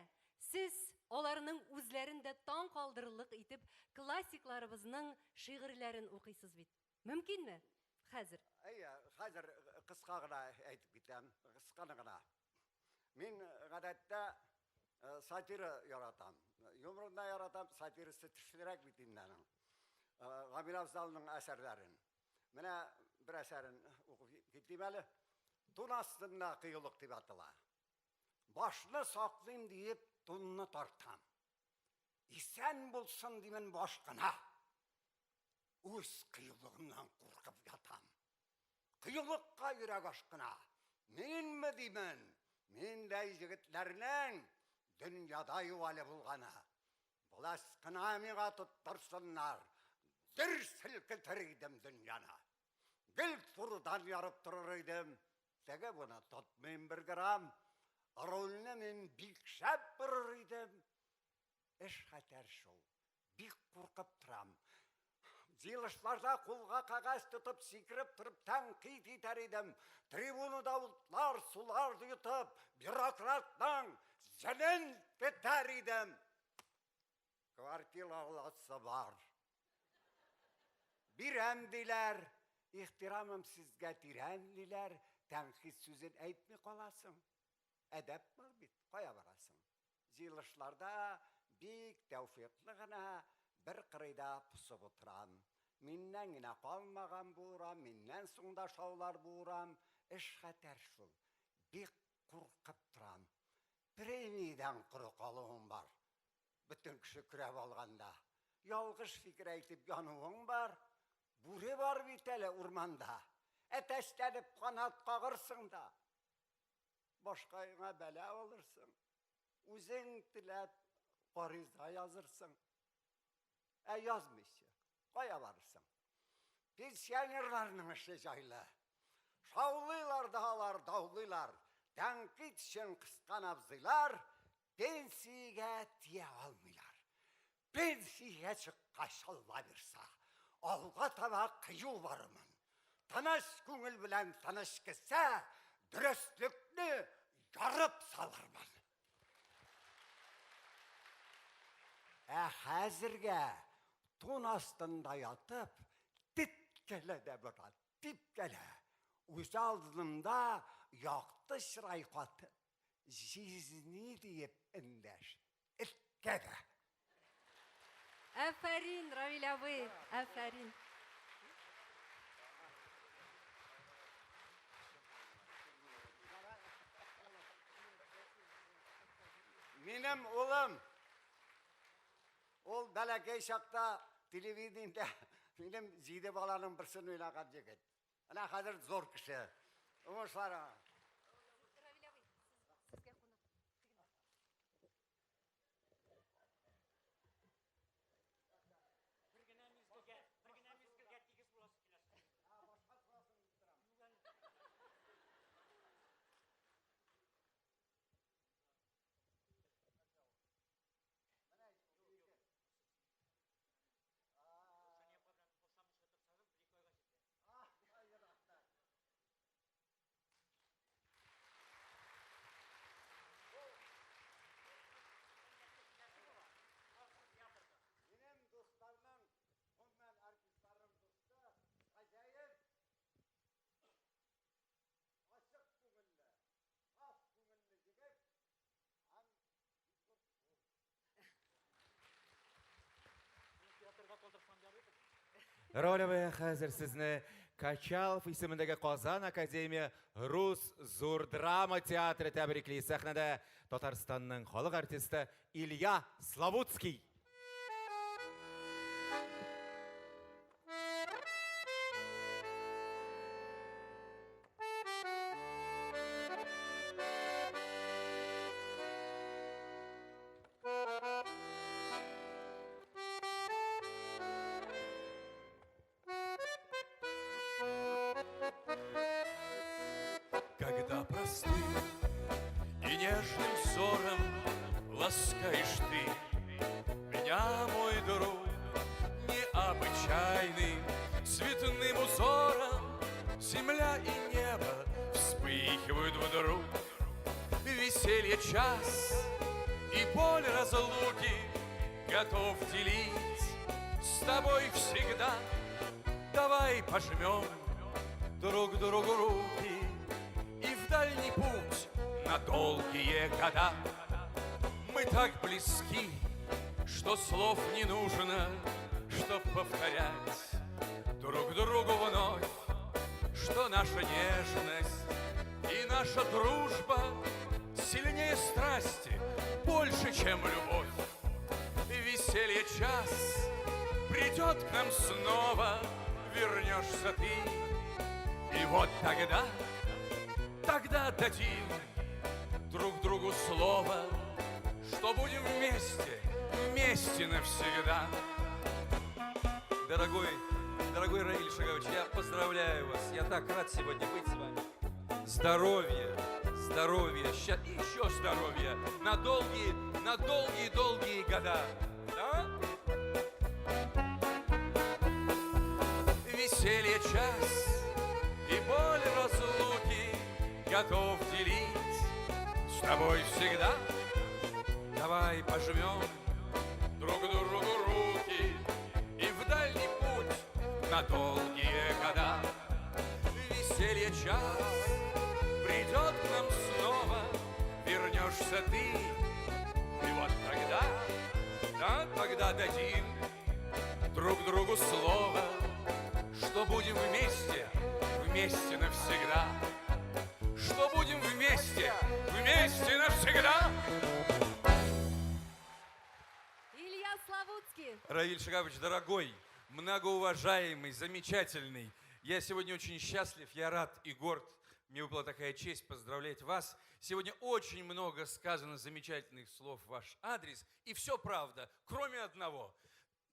сіз оларының үзлерінде таң қалдырылық етіп классикларыбызның шиғырларын оқисыз бит. Мүмкін ме? Қазір. Қазір қысқа ғана айтып кетем, қысқаны ғана. Мен ғадатта сатира яратам. Юморында яратам, сатирасы түшілерек бітінденің. Ғамил Абзалының әсерлерін. Міне бір әсерін оқып кетейм әлі. Тун астында қиылық деп атыла. Башны сақлайым дейіп, тунны тартам. Исән болсын деймін башқына. Өз қиылығымнан қорқып ятам. Қиылыққа жүрек ашқына. Мен ме деймін? Мен дәй жігітлерінің дүнияда ювалі болғаны. Бұл асқына меға тұттырсынлар. Дүр сілкітір едім дүнияны. Гіл тұрдан ярып тұрыр едім. Теге бұны тұтмен бір грамм. Рөліне мен бик шәп бұрыр едім. Іш қатар шол. Бик қорқып тұрам. Зилышларда қолға қағаз тұтып, секіріп тұрып, тәнқид етер едім. Трибунада ұлтлар, суларды ұтып, бюрократның зілін бітер едім. Квартира аласы бар. Бірәм дейлер, ихтирамым сізге тирән дейлер, тәнқид сөзін әйтмей қаласың. Әдәп бар бит, қоя барасың. Зилышларда бик тәуфиқлы ғана бір қырайда пұсып отырам. Меннен генә қалмаған бұғырам, меннен соңда шаулар бұғырам. Іш қатар шул. Бик қорқып тұрам. барам. Премийден құры қалуым бар. Бүтін кіші күреп алғанда. Ялғыш фикір айтып януың бар. Бүре бар бит әлі урманда. Әтәштәліп қанат қағырсың да. Башқайыңа бәлә олырсың. Үзің тіләп ғариза язырсың. Язмайсы, қоя барырсың. Пенсионерларның іші жайлы. Шаулыйлар дағалар, даулыйлар. Тәнқид үшін қысқан абзыйлар. Пенсиге тие алмайлар. Пенсиге шыққа шалла берса, алға таба қию барымын. Таныш көңіл білән таныш кесе, дүрестлікні ярып салармын. Хәзірге тон астында ятып, типкелі де бұра, типкелі. Өз алдымда яқты шырай қатып, жизни дейіп үндәш, іткеді. Афарин, Равиль абый, афарин. Менің олым, ол бәләкей шақта телевидениеде менің жиде баланың бірсін ойнаған жігіт. Ана қазір зор кіші. Ұмышлары. Ролеве хәзер сезне Качалов исемендәге Казан Академия Рус зур драма театры тәбрикли. Сәхнәдә Татарстанның халык артисты Илья Славутский. Когда простым и нежным взором ласкаешь ты меня, мой друг, необычайным цветным узором земля и небо вспыхивают вдруг. Веселье час и боль разлуки готов делить с тобой всегда. Давай пожмем друг другу руки и в дальний путь на долгие года. Мы так близки, что слов не нужно, чтоб повторять друг другу вновь, что наша нежность и наша дружба сильнее страсти, больше, чем любовь. Веселье час придет к нам снова, вернешься ты, и вот тогда дадим друг другу слово, что будем вместе навсегда. Дорогой Равиль Шагович, я поздравляю вас. Я так рад сегодня быть с вами. Здоровья, и еще здоровья на долгие года. Да? Веселье час и боль разлуки готов делить с тобой всегда. Давай пожмем друг другу руки и в дальний путь на долгие года. Веселье час придет к нам снова, вернешься ты, и вот тогда дадим друг другу слово, что будем вместе навсегда. Что будем вместе навсегда. Равиль Шагапович, дорогой, многоуважаемый, замечательный. Я сегодня очень счастлив, я рад и горд. Мне выпала такая честь поздравлять вас. Сегодня очень много сказано замечательных слов в ваш адрес. И все правда, кроме одного.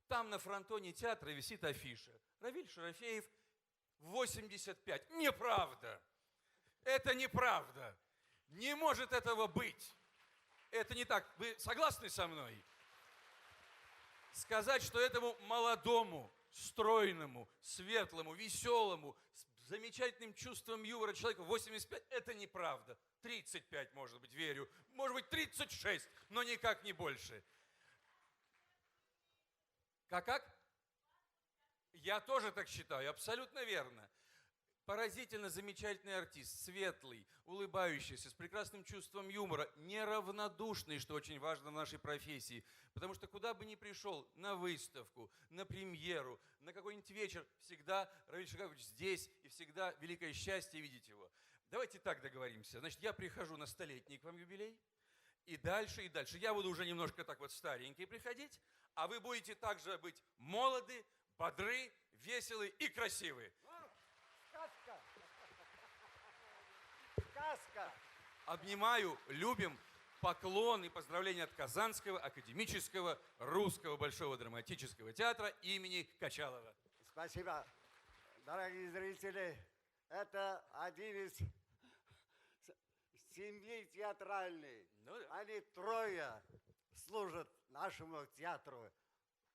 Там на фронтоне театра висит афиша. Равиль Шарафеев, 85. Неправда. Это неправда. Не может этого быть. Это не так. Вы согласны со мной? Сказать, что этому молодому, стройному, светлому, веселому, с замечательным чувством юмора человеку 85, это неправда. 35, может быть, верю. Может быть, 36, но никак не больше. Как? Я тоже так считаю, абсолютно верно. Поразительно замечательный артист, светлый, улыбающийся, с прекрасным чувством юмора, неравнодушный, что очень важно в нашей профессии. Потому что куда бы ни пришел, на выставку, на премьеру, на какой-нибудь вечер, всегда Равиль Шагапович здесь, и всегда великое счастье видеть его. Давайте так договоримся. Значит, я прихожу на столетний к вам юбилей, и дальше, и дальше. Я буду уже немножко так вот старенький приходить, а вы будете также быть молоды, бодры, веселы и красивы. Сказка. Обнимаю, любим, поклон и поздравления от Казанского академического русского большого драматического театра имени Качалова. Спасибо. Дорогие зрители, это один из семьи театральной. Ну да. Они трое служат нашему театру.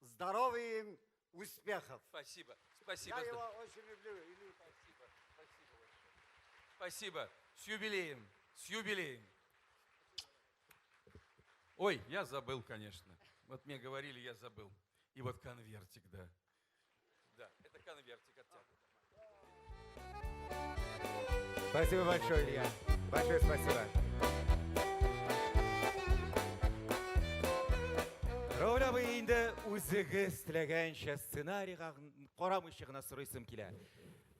Здоровья им, успехов. Спасибо. Спасибо. Я его очень люблю. Спасибо. Спасибо большое. Спасибо. С юбилеем. С юбилеем. Ой, я забыл, конечно. Вот мне говорили, я забыл. И вот конвертик, да. Да, это конвертик от театра. Спасибо большое, Илья. Большое спасибо. Равля вы инде үзегез теләгәнчә сценарийга карамыйча гына сорыйсым килә.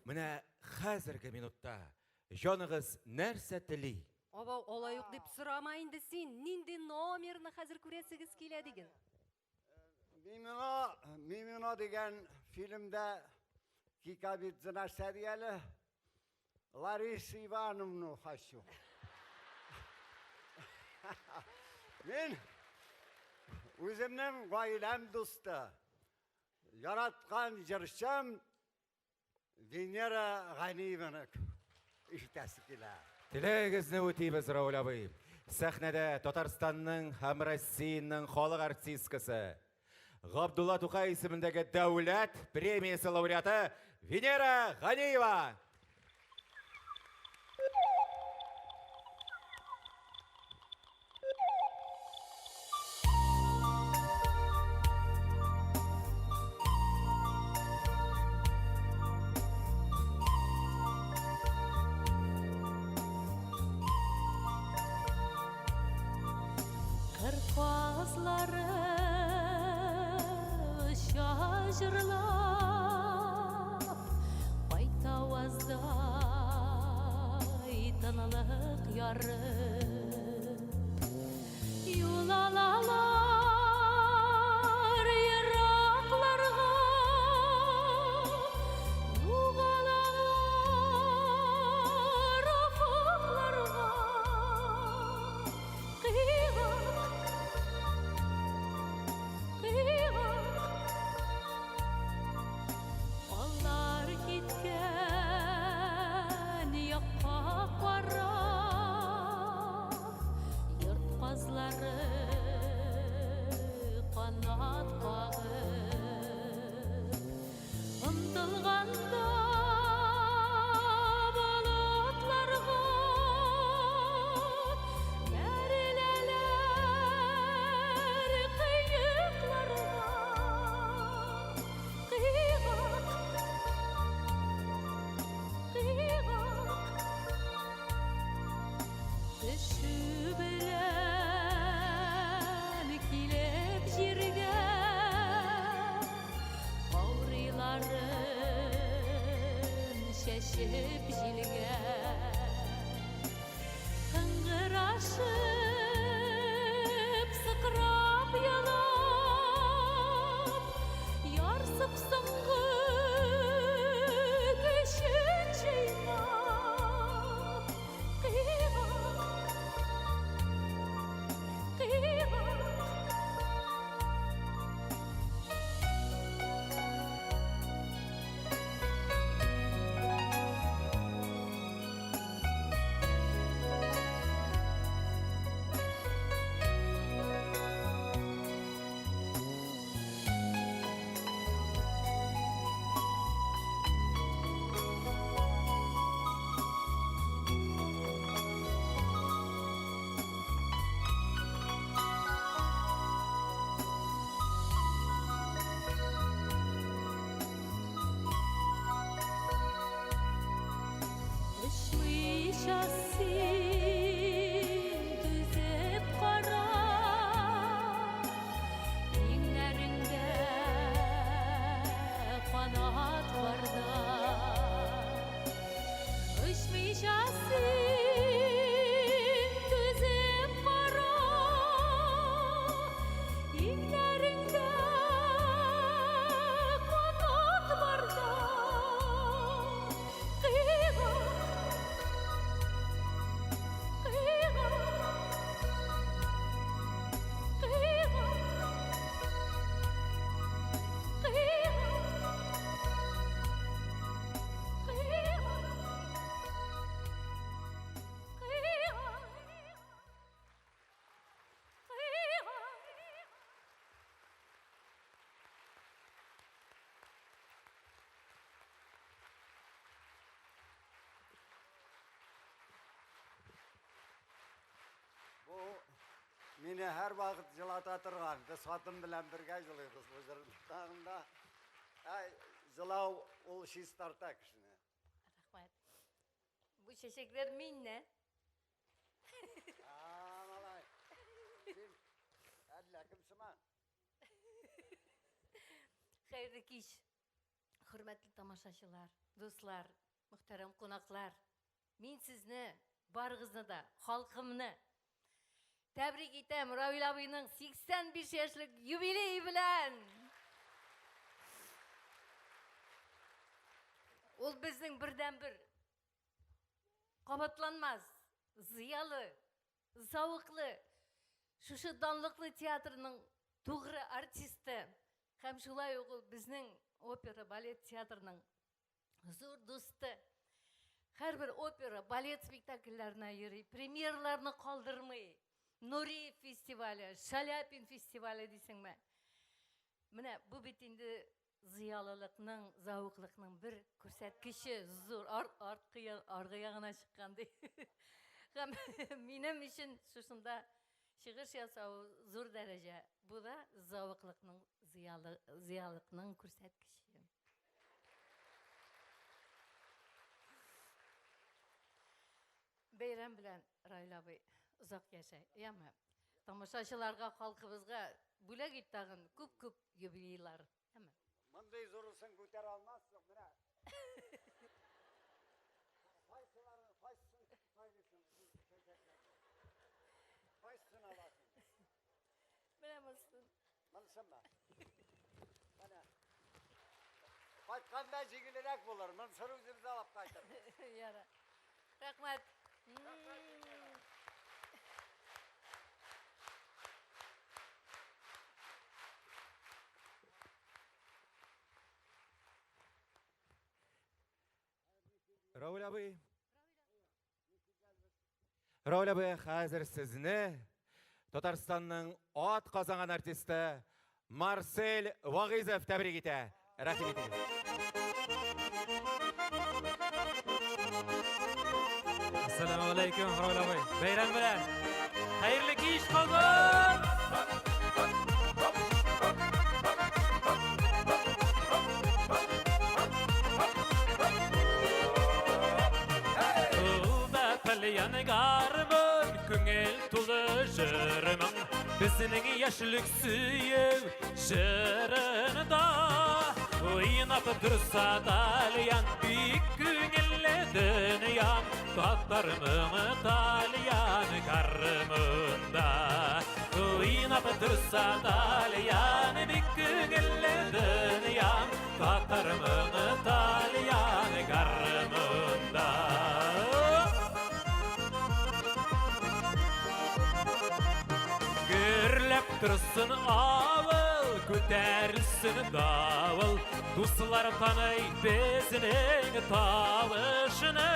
Менә хәзерге минутта җаныгыз нәрсә тели? Аба, алай юк дип сорама инде син. Нинди номерны хәзер күрәсегез килә диген? Мимино деген фильмда Кикабидзе сериалы Ларису Ивановну хочу. Мен өзімнің ғаиләм досты, яраткан жыршым Венера Ганиеваны ишетәсе килә. Теләгезне үтибез, Равил абый. Сәхнәдә Татарстанның һәм Россиянең халык артисткасы, Габдулла Тукай исемендәге дәүләт премиясе лауреаты Венера Ганиева. Şaşırlap Baytavazday tanılık yarı Yol alalar Yiraklarga Yuğalar Ufuklarga Onlar gitken yakpak var Yırtmazları Meni her vakit жылата тұрған. Біз хатын білән бірге жылайбыз бұл жыртағында. Жылау ол шиз тарта кішіне. Рахмет. Bu çiçekler minne. Малай. Сен әділі кімсіман? Hayırlı kеш. Hürmetli tamaşaçılar, dostlar, muhterem konaklar. Мен sizne, barğızını da, halkımını tebrik etem Ravil abinin 85 yaşlık юбилейі bilen. Ol bizning birden bir qabatlanmaz, ziyalı, zavıklı, şuшу danlıklı teatrının doğru artisti, hem şulay oğul bizning opera balet teatrının zor dostu. Her bir opera balet spektakllarına yürü, premyerlarını kaldırmayı, Nuri festivali, Şalyapin festivali desің mi? Mine bu bitinde ziyalılıkның, zavıklıkның bir көрсәткіші zor, arғы yağına çıkkandı. Hem benim için şusunda шығыш жасау zor derece. Bu da zavıklıkның, ziyalılıkның көрсәткіші. Beyram bilen Ravil abi uzak yaşay. Yama tamaşaçılarga, halkımızga bülek ittağın köp юбилейлар. Yama. Мындай зорысын көтер алмассың, мына. Файсын аласың. Bilemezsin. Мынсын ба? Мына. Қайтқанда жеңілірек болар. Мен сыру жүрді алып қайтыр. Yara. Rahmet. Ravil abi. Ravil abi, hazır sizni Tatarstanның at kazangan artisti Marcel Vagizov tebrik ete. Rahmet etiniz. Assalamu alaykum Ravil abi. Bayram bilan. Hayırlı kech qolsin. Yana garmın, küngel tulu jırmın, bizning yaşlık süyev jırında. Oynap dursa dalyan, büyük küngelle dünyam, tatarmın dalyan garmında. Oynap dursa dalyan, büyük küngelle dünyam, tatarmın dalyan garmında. Kırsın avıl, köterilsin davıl, dostlar tanay bezinin tavışını,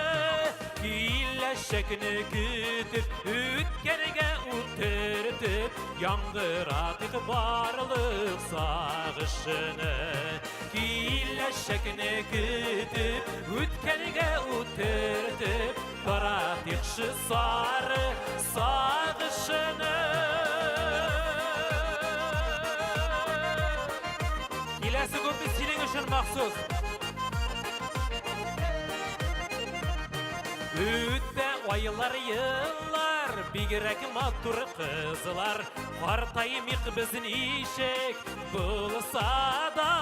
illeşekini kütüp, ütkenige utertip, yangıratık barlık sağışını. Illeşekini kütüp, ütkenige utertip, karatık sarı sağışını. Kilesi köpü senin için mahsus. Ütte aylar yıllar, bigirek matur kızlar, partayımık bizim işek bulsa da,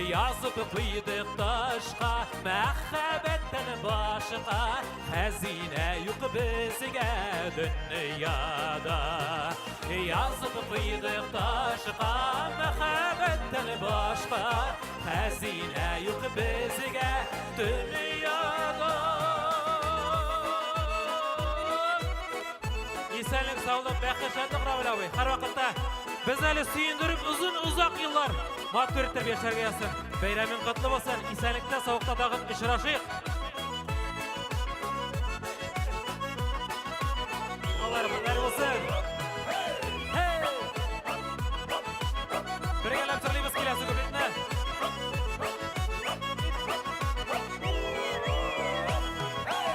yazıp kıydık taşka, mehabetten başka, hazine yok bizge dünyada. Yazıp kıydık taşka, mehabetten başka, hazine yok bizge dünyada. İnsanlık sağlık, bakışanlık Ravil abi. Her vakitte bizleri suyundurup uzak yıllar matüritler yaşarga yazsın. Bayramın kutlu olsun. İnsanlıkta soğukta dağın işraşıyık. Allah bunlar olsun. Bir gelip sırlıyız kilası köpetine.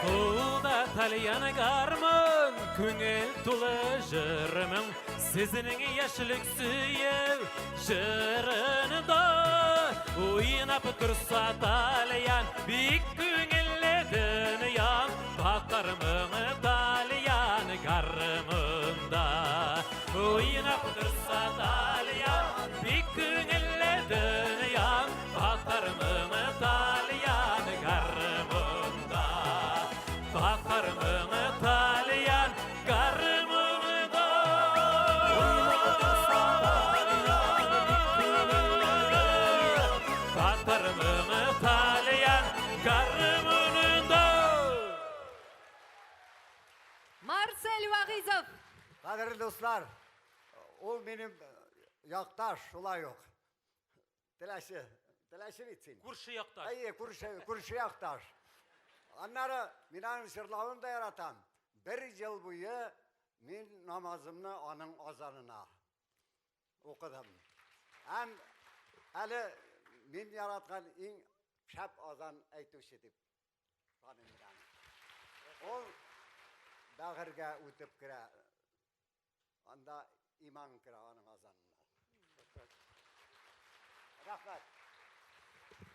Kulda talyan garmın, küngel Tulu jırımın sizinin yaşlık süyev jırında Uynap dursa dalyan bik güngille dünyan Bakarmın dalyan garmında Uynap dursa dalyan bik güngille dünyan Bakarmın dalyan garmında Bakarmın dalyan garmında Bakarmın dalyan garmında Marcel Vagizov. Kadirli dostlar, o benim yaktaş, olay yok. Telaşır için. Kurşu yaktaş. Ayı, kurşu yaktaş. Onları benim sırlarını da yaratan. Bir yıl boyu men namazımını onun azanına okudum. Hem hele men yaratkan en şap azan aytuvchi deb tanimdan. O dağırga ötüp kira. Anda iman kira onun azanına. Rahmat.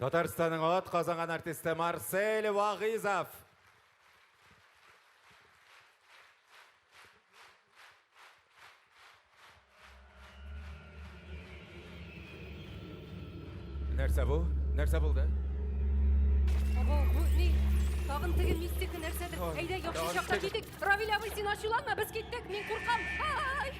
Татарстанның ат қазанған артисті Марсель Вағизов. Нәрсе бұл? Нәрсе болды? Abo, bu ne? Tağın tegi mistik nersedir. Ay, Eyde tağın yakşı şakta tegi. gittik. Ravil abi sen aşılanma biz gittik. Men korkam. Ay.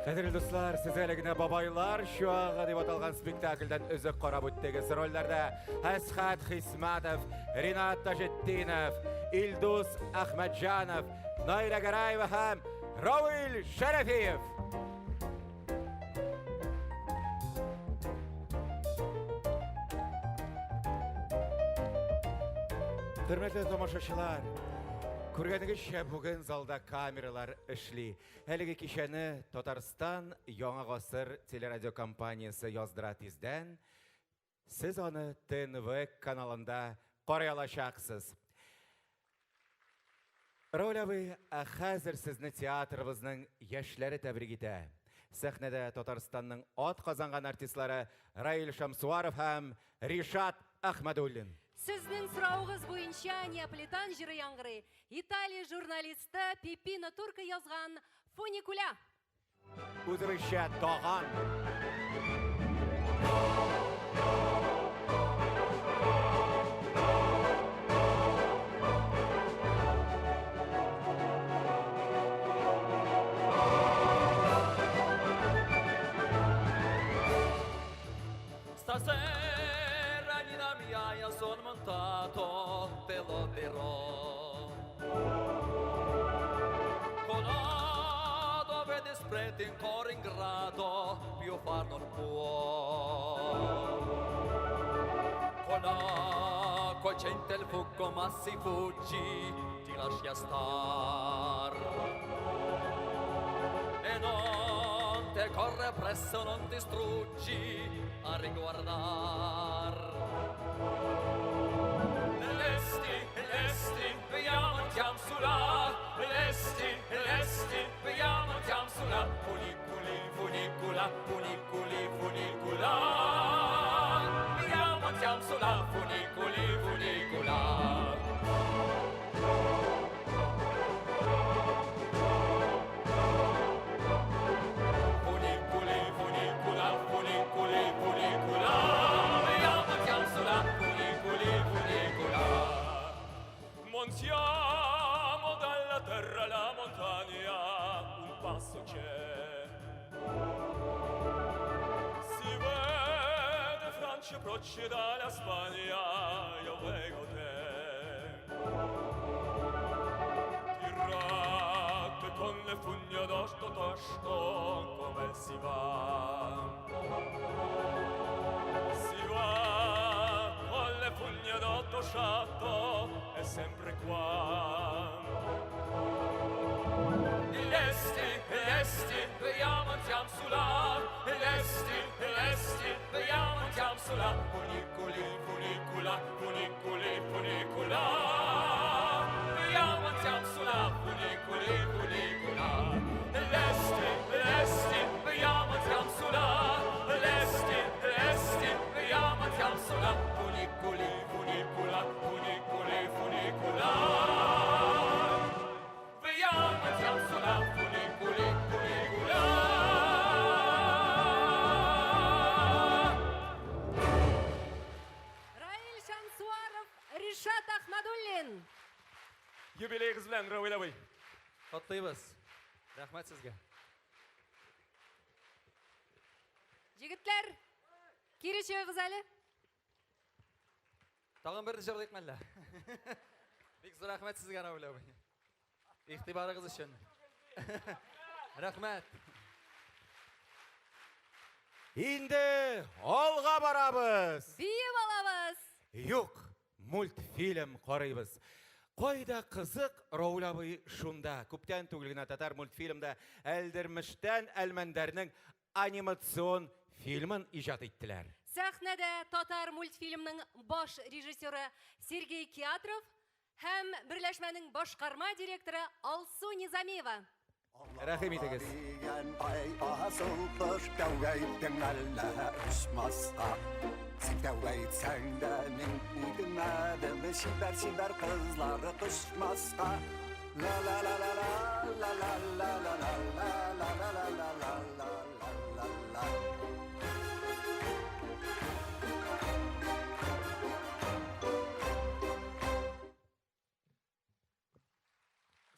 Қадірлі достар, сіз әлігіне бабайлар шуағы деп аталған спектакльден үзік қарап өттегіз рөлдерді Әсхат Хисматов, Ринат Тажеттинов, Илдус Ахмаджанов, Найра Гараева һәм Рауил Шәрәфиев. Хөрмәтле тамашачылар, күргәнегезчә, бүген залда камералар эшли. Әлеге кичәне Татарстан Яңа гасыр телерадиокомпаниясе яздыра тиздән. Сез аны ТНВ каналында карый алачаксыз. Ролявый, хәзер сезне театрыбызның яшьләре тәбрик итә. Сәхнәдә Татарстанның ат казанган артистлары Раил Шамсуаров һәм Ришат Ахмадуллин. Сезнең сораугыз буенча Неаполитан җыры яңгырый. Италия журналисты Пипино Турка язган «Фуникуля». Үзебезчә таган. Stasera Nina mia io son montato, te lo dirò. Colado vedi spreti ancora in grado, più far non può. Con acqua c'è il fuoco ma si fuggi, ti lascia star. E non te corre presso, non ti struggi a riguardar. Lesti, vediamo andiamo sulla. Lesti, vediamo andiamo sulla. Funicula, funicula. Vediamo andiamo sulla. Funicula. Montiamo dalla terra alla montagna, un passo c'è. Si vede Francia approcci dalla Spagna, io vengo te. Tirate con le fugne d'osto tosto, come si va? Si va con le fugne d'otto sciatto, è sempre qua. Lesti, vediamo andiamo sulla. Lesti, vediamo andiamo sulla. Funicula. Vediamo andiamo sulla. Funicula. Lesti, vediamo andiamo sulla. Lesti, vediamo andiamo sulla. Funicula. Vediamo andiamo sulla. Funicula. Раил Шамсуаров, Ришат Ахмадуллин. Юбилейгіз білән, Рауил абай. Құттықтаймыз. Рахмет сізге. Жігітлер, кире чыгыгыз әле. Тағын бірді жырдық мәлі. Бек зор рахмет сізге, Рауил абай. İhtibarınız için. Rahmet. Инде алга барабыз. Биеп алабыз. Юк, мультфильм карыйбыз. Кайда кызык Раул абый шунда. Күптән түгел генә татар мультфильмда Әлдермештән Әлмәндәрнең анимацион фильмын иҗат иттеләр. Сәхнәдә татар мультфильмның баш режиссеры Сергей Киатров һәм берләшмәнең башкарма директоры Алсу Низамиева. Рәхим итегез.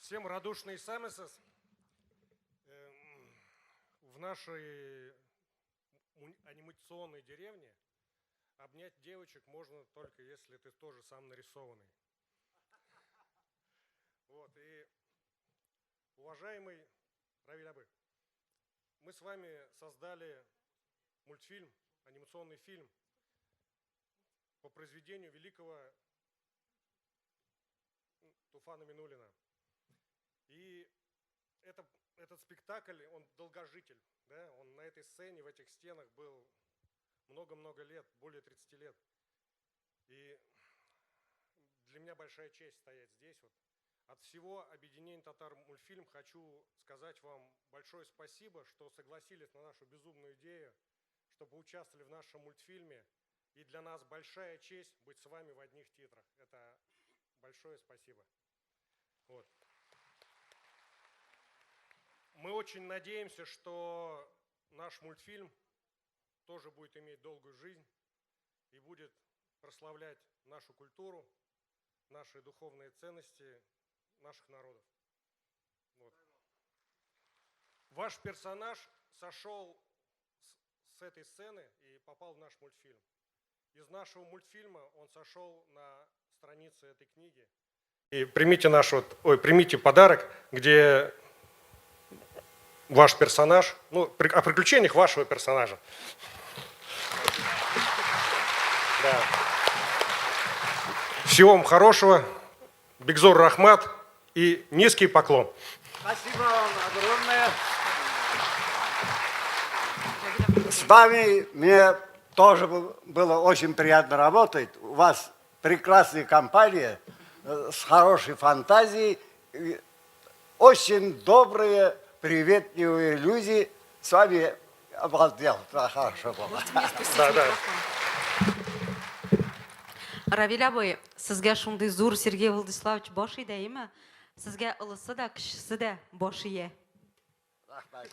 Всем радушный самесос. В нашей анимационной деревне обнять девочек можно только если ты тоже сам нарисованный. Вот, и уважаемый Равиль Абы, мы с вами создали мультфильм, анимационный фильм по произведению великого Туфана Минулина. И этот спектакль, он долгожитель, да? Он на этой сцене, в этих стенах был много-много лет, более 30 лет. И для меня большая честь стоять здесь. Вот. От всего объединения «Татар мультфильм» хочу сказать вам большое спасибо, что согласились на нашу безумную идею, что поучаствовали в нашем мультфильме. И для нас большая честь быть с вами в одних титрах. Это большое спасибо. Вот. Мы очень надеемся, что наш мультфильм тоже будет иметь долгую жизнь и будет прославлять нашу культуру, наши духовные ценности наших народов. Вот. Ваш персонаж сошел с этой сцены и попал в наш мультфильм. Из нашего мультфильма он сошел на странице этой книги. И примите примите подарок, где ваш персонаж, о приключениях вашего персонажа. Да. Всего вам хорошего, Бигзор Рахмат и низкий поклон. Спасибо вам огромное. С вами мне тоже было очень приятно работать. У вас прекрасная компания с хорошей фантазией, очень добрые, приветливые люди. С вами обалдел. Хорошо было. Да. Равиль абый, сезгә шундый зур Сергей Владиславович баш иде, әйме? Сезгә улысы да, кечесе дә баш ие. Рахмәт.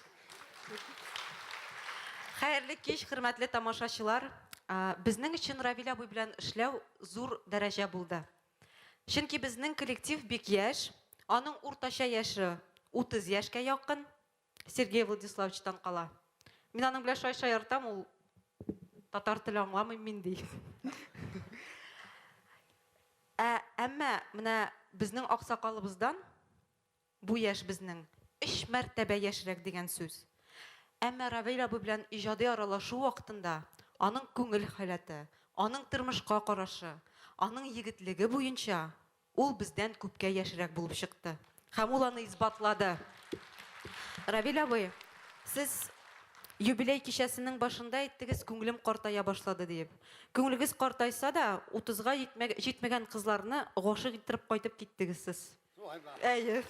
Хәерле кич, хөрмәтле тамашачылар. Безнең өчен Равиль абый белән эшләү зур дәрәҗә булды. Чөнки безнең коллектив бик яшь, аның уртача яше 30 яшькә якын, Сергей Владиславовичтан кала. Мин аның белән шаяртам, ул татар теле аңламый мин ди. Әмма менә безнең аксакалыбыздан бу яшь безнең 3 мәртәбә яшьрәк дигән сүз. Әмма Равиль абый белән иҗади аралашу вакытында аның күңел халәте, аның тормышка карашы, аның егетлеге буенча ул бездән күпкә яшьрәк булып чыкты. Һәм ул аны исбатлады. Равиль абый, сез юбилей кичәсенең башында әйттегез, күңелем картая башлады дип. Күңелегез картайса да, 30-га җитмәгән кызларны гашык иттереп кайтып киттегез сез. Әйе.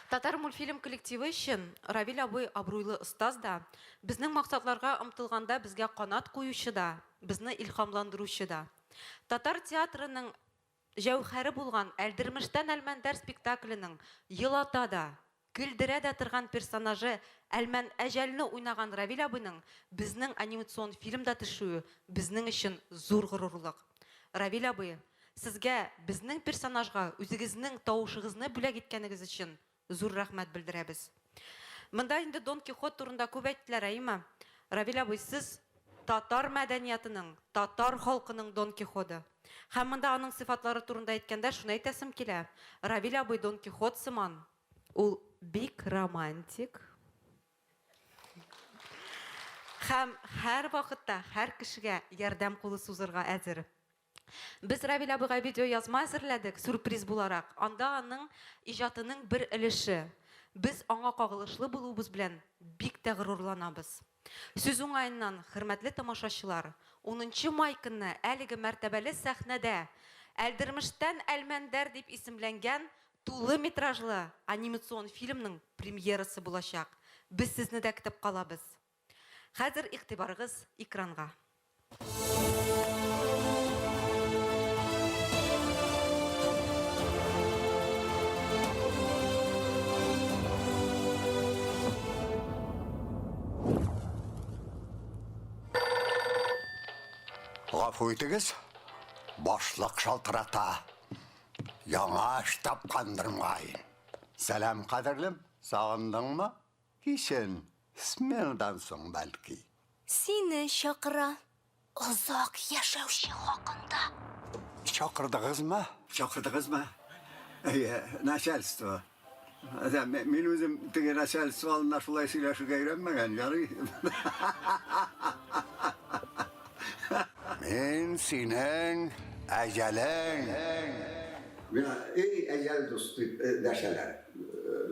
Татар мультфильм коллективы өчен Равиль абый абруйлы остаз да, безнең максатларга омтылганда безгә канат куючы да, безне илһамландыручы да. Татар театрының җәүһәре булган Әлдермештән Әлмәндәр спектакленең елата да, көлдерә дә торган персонажы Әлмән әҗәлне уйнаган Равиль абыйның безнең анимацион фильмда төшүе безнең өчен зур горурлык. Равиль абый, сезгә безнең персонажга үзегезнең тавышыгызны бүләк иткәнегез өчен зур рәхмәт белдерәбез. Монда инде Дон Кихот турында күп әйттеләр, әйме? Равиль абый, сез татар мәдәниятының, татар халкының Дон Кихоты. Һәм монда аның сыйфатлары турында әйткәндә шуны әйтәсем килә. Равиль абый Дон Кихот сыман. Ул бик романтик. һәм һәр вакытта һәр кешегә ярдәм кулы сузырга әзер. Без Равил абыйга видео язма әзерләдек, сюрприз буларак. Анда аның иҗатының бер өлеше. Без аңа кагылышлы булуыбыз белән бик тә горурланабыз. Сүз уңаеннан, хөрмәтле тамашачылар, 10 май көнне әлеге мәртәбәле сәхнәдә Әлдермештән Әлмәндәр дип исемләнгән тулы метражлы анимацион фильмның премьерасы булачак. Без сезне дә көтеп калабыз. Хәзер игътибарыгыз экранга. Гафу итегез, башлык шалтырата. Яңа штаб кандырмайын. Сәлам, кадерлем, сагындыңмы? Кичен, сменадан соң бәлки. Сине чакыра. Озак яшәүче хакында. Чакырдыгызмы? Чакырдыгызмы? Начальство. Мин үзем теге начальство алына шулай сөйләшергә өйрәнмәгән, ярый. Мен синең әҗәлең. Мин әҗәл дусты дәшәләр.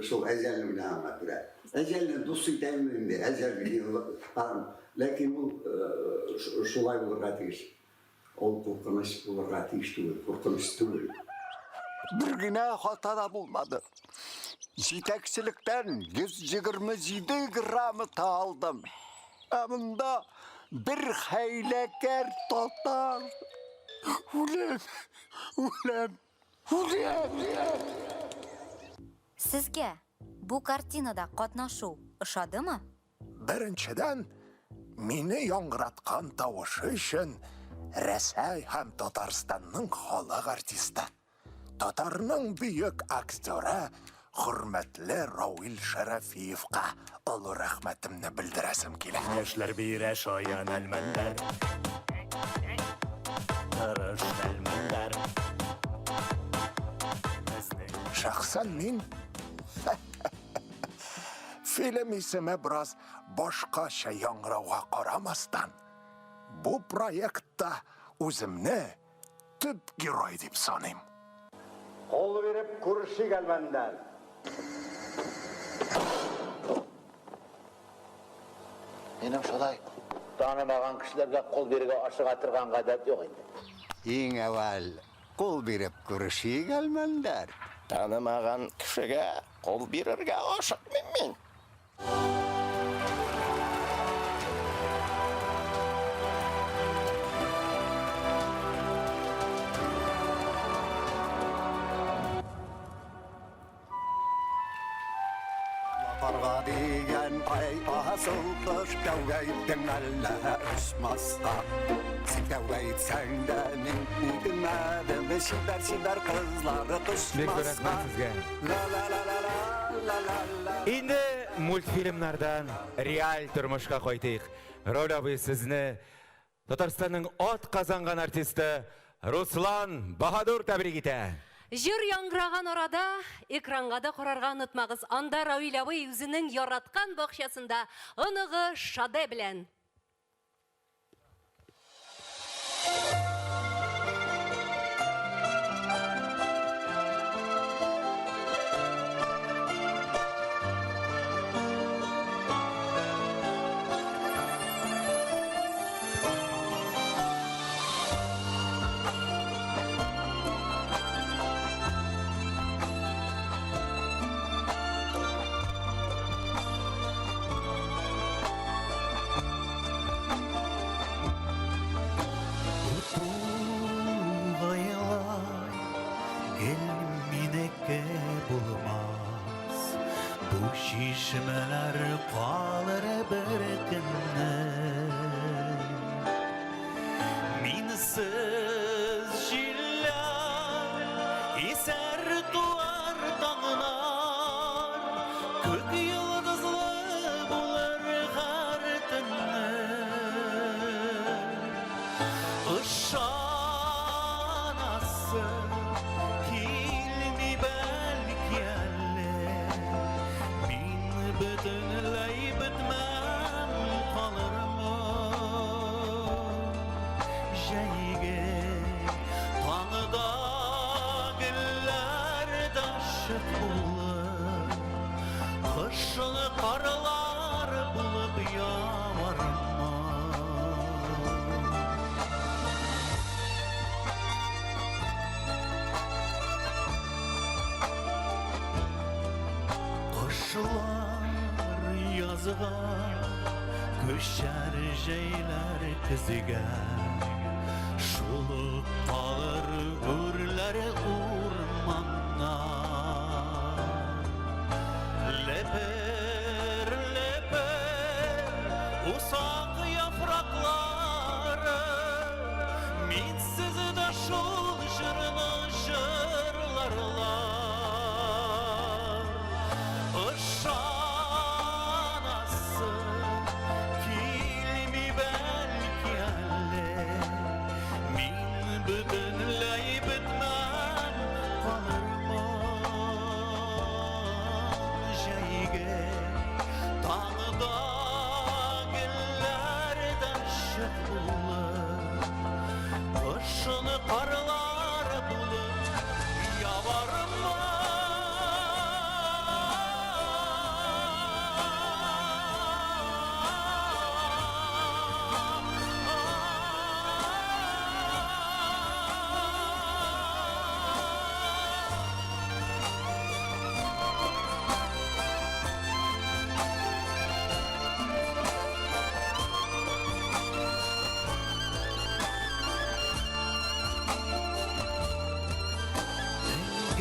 Шул әҗәлне белән аңлатыра. Әҗәлне дус итәм инде, әҗәл белән. Ләкин ул шулай булырга тиеш. Ул куркыныч булырга тиеш түгел, куркыныч түгел. Бер генә хата да булмады. Җитәкчелектән 127 грамота алдым. Монда bir хәйләкәр татар. Үләм. Сезгә бу картинада катнашу ошадымы? Беренчедән, мине яңгыраткан тавышы өчен Рәсәй һәм Татарстанның халык артисты, Татарның бөек актеры, хөрмәтле Равил Шәрәфиевка олы рәхмәтемне белдерәсем килә. Яшьләр бирә шаян Әлмәндәр. Тырыш Әлмәндәр. Шәхсән мин фильм исеме бераз башкача яңгырауга карамастан, бу проектта үземне төп герой дип саныйм. Кол биреп күрешик Әлмәндәр. Менің шолай танымаған кішілерге қол беруге ашыға тұрған ғадат жоқ енді. Ең әуәл қол беріп көрішейік Әлмәндәр. Танымаған кішіге қол берерге ашық мен. Лапарға деген ай асыл қыш кәугәйттің әлі ұшмасқа. Сен кәугәйтсәң дә мен үтімәдім, шибәр қызлары тұшмасқа. Инде мультфильмнардан реаль тормышка кайтыйк. Равил абый сезне Татарстанның ат казанган артисты Руслан Баһадур тәбрик итә. Җыр яңгыраган арада экранга да карарга онытмагыз. Анда Равил абый үзенең яраткан бакчасында оныгы Шаде белән. Şişmeler kalır bir günde. Minsiz jiller eser duvar dağlar, kök yıldızlı bulur her tünne. Işanasın kilmi belki bütünley bitmem kalırım Қошыны қарлар болып яварма. Қошылар язға, көшер жайлар күзіге. Шулып қалыр өрлері урманна. Лепер, лепер, усақ яфраклары, минсіз да шул жырлы жырларлар. Ышанасы килми бәлки әлі, мин бүтінләй бітмәм қалырма. Жәйге таңда гүлләрден шықлы, қышыны қарлар болып яварма.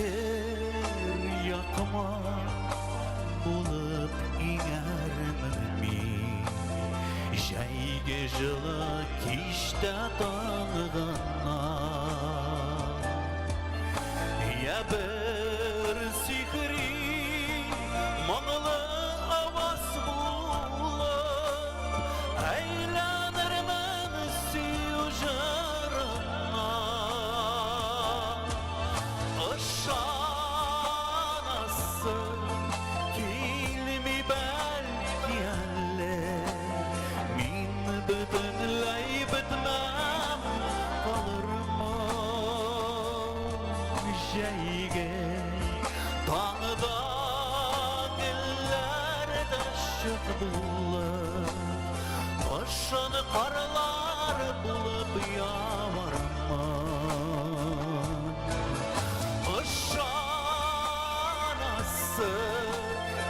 Егер яқыма болып иңәрмін мен, жәйге жылы кешті таңғаннан. Я бір сихри мұңлы аваз болып, әйләнірмін сүйу жырына. Ышанасы килми бәлки әлі, мин бүтінләй бітмәм қалырма. Жәйге таңда гүлләрден шықлы, қышыны қарлар болып яварма. Ышанасы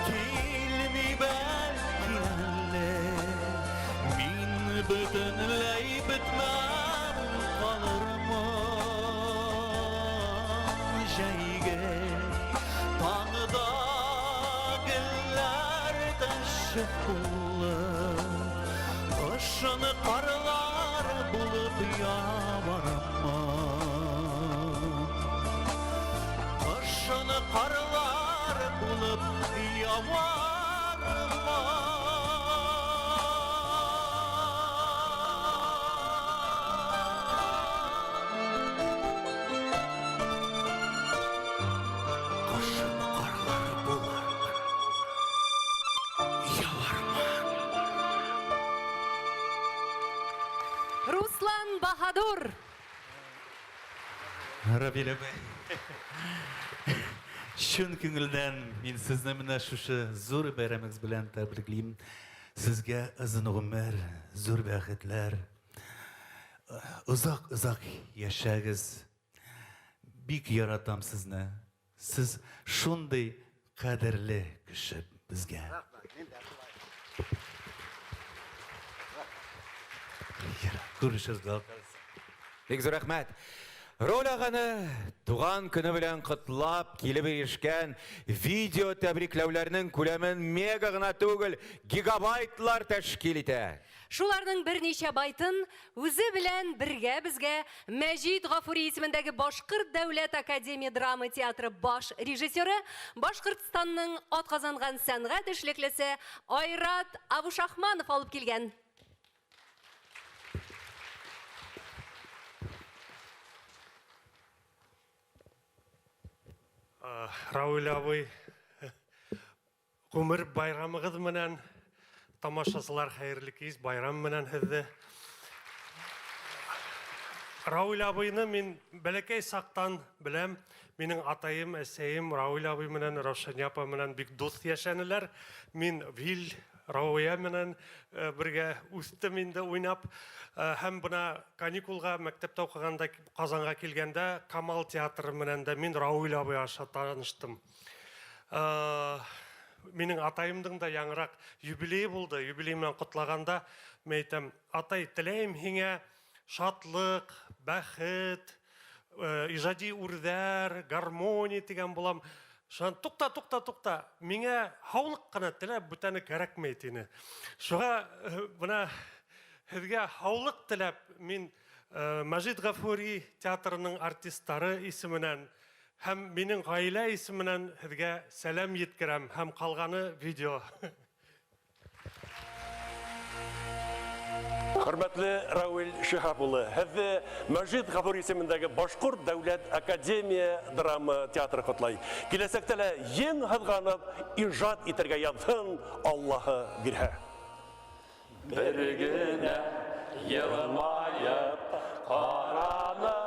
килми бәлки әлі, мин бүтінләй бітмәм қалырма. Жәйге таңда гүлләрден шықлы, қышыны қарлар болып яварма. Қышыны қарлар болып яварма. Қышыны қарлар болып яварма. Руслан Баһадур. Равил әбай, шын көңілден мен сізні мына шушы зор бәйрәміңіз білән тәбриклеймін. Сізге ұзын ғұмыр, зор бәхетлер, ұзақ яшәгіз. Бик яратам сізні. Сіз шундай қадірлі кіші бізге. Көрішіріз қалқарыз. Бек зор рахмәт. Роль ағаны туған күні белән құтлап килеп ирешкән видео тәбрикләүләрнең күләмен мега гына түгел, гигабайтлар тәшкил итә. Шуларның берничә байтын үзе белән бергә безгә Мәҗит Гафури исемендәге Башкорт дәүләт академия драма театры баш режиссеры, Башкортстанның атказанган сәнгать эшлеклесе Айрат Абушахманов алып килгән. Рауил абый, ғұмыр байрамығыз менен, тамашасылар хайырлы кез байрам менен хізді. Рауил абыйны мен бәләкәй сақтан білем, Минең атайым, әсәем Рауил абый менән Равшан апа менән бик дус яшәнеләр. Мин Вил Рауя менән бергә үстем инде уйнап. Һәм бuna каникулга мәктәптә укыганда Казанга килгәндә Камал театры менән дә мин Рауил абый аша таныштым. Минең атайымдың да яңрак юбилей булды. Юбилей менән кутлаганда мен әйтәм, атай, теләйм һиңә шатлык, бәхет, ижади үрдәр, гармония дигән булам. Шуңа тукта. Миңа һаулык кына теләп бүтәне кәрәкмәй тине. Шуңа бuna һезгә һаулык теләп мин Мәҗит Гафури театрының артистлары исеменнән һәм минең гаилә исеменнән һезгә сәлам yetkерәм һәм калганы видео. Хөрмәтле Рауил Шихап улы, һеҙҙе Мәжит Гафури исемендәге Башҡорт дәүләт академия драма театры ҡотлай. Киләсәктә лә ең һыҙғанып ижад итергә яҙһын, Аллаһы бирһә. Бер генә йылмайып ҡараны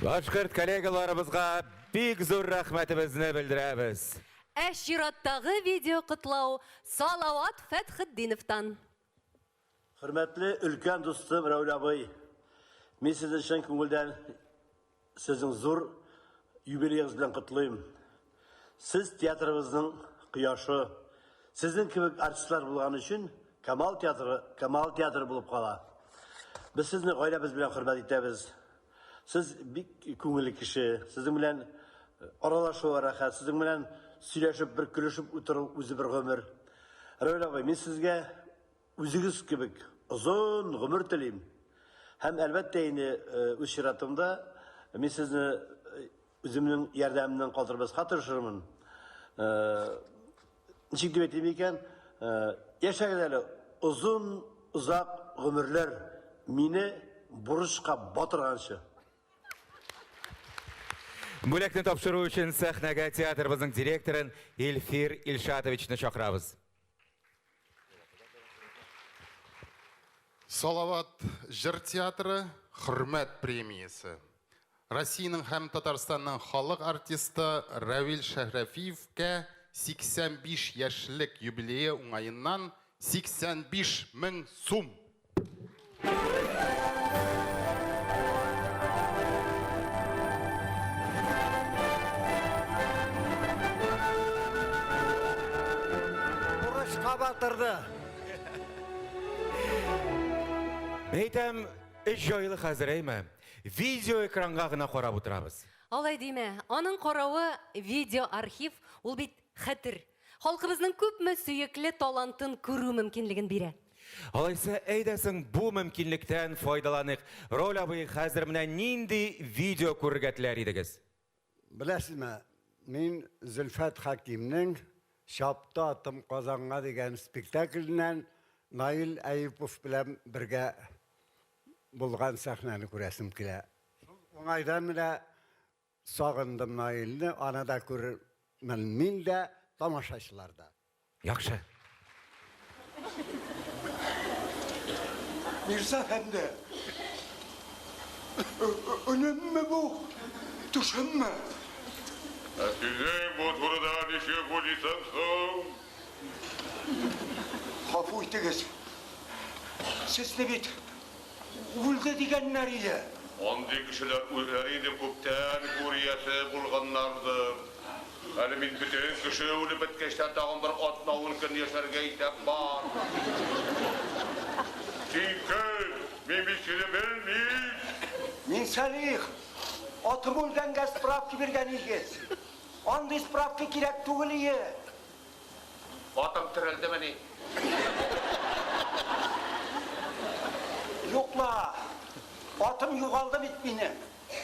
Башкорт коллегаларыбызга бик зур рәхмәтебезне белдерәбез. Чираттагы видео котлау Салават Фәтхетдиновтан. Хөрмәтле өлкән дустым Рауил абый, мин сезне чын күңелдән сезнең зур юбилеегыз белән котлыйм. Сез театрыбызның кояшы. Сезнең кебек артистлар булган өчен Камал театры булып кала. Без сезне гаиләбез белән хөрмәт итәбез. Сез бик күңелле кеше. Сезнең белән аралашуга рәхәт, сезнең белән сөйләшеп, бер көлешеп утыру үзе бер гомер. Рауил абый, мин сезгә үзегез кебек озын гомер телим. Һәм әлбәттә инде үз чиратымда мин сезне үземнең ярдәмемнән калдырбызга тырышырмын. Ничек дип әйтим икән? Яшәгез әле озын, узак гомерләр мине бурычка батырганчы. Бүләкне тапшыру өчен сәхнәгә театрыбызның директорын Эльфир Илшатовичны чакырабыз. Салават җыр театры хөрмәт премиясе. Россиянең һәм Татарстанның халык артисты Равил Шәһрәфиевкә 85 яшьлек юбилее уңаеннан 85 000 сум. Бурычка батырды. Әйтәм, җайлы хәзер әйме. Видео экранга гына карап утырабыз. Алай диме, аның каравы видео архив, ул бит хәтер. Халкыбызның күпме сөекле талантын күрү мөмкинлеген бирә. Алайса, әйдәсең бу мөмкинлектән файдаланыйк. Роль абый хәзер менә нинди видео күрергә теләр идегез? Беләсезме, мин Зөлфәт Хакимның Шапта атым Казанга дигән спектакльнән Наил Әйүпов белән бергә булган сәхнәне күрәсем килә. Уңайдан менә сагындым Наилне, аны да күрермен мин дә, тамашачыларда. Яхшы. Мирза әфәнде, өнемме бу? Төшемме? Сіздің бұл тұрда неше ойлайсың соң? Ғафу етіңіз. Сіз не бет? Өлді деген нәрейі. Ондай кішілер әрине көптен көриясы болғанларды. Әлі мен бүтін кіші өлі біткештен тағын бір отнауын күн ешерге етіп бар. Çünkü мен бішілі білмейм. Мен сәлейх. Атым өлгенге справки берген егіз. Ондай справки керек түгілі. Атым тірілді мені. Yo'qla. Atım yo'qoldi bitmini.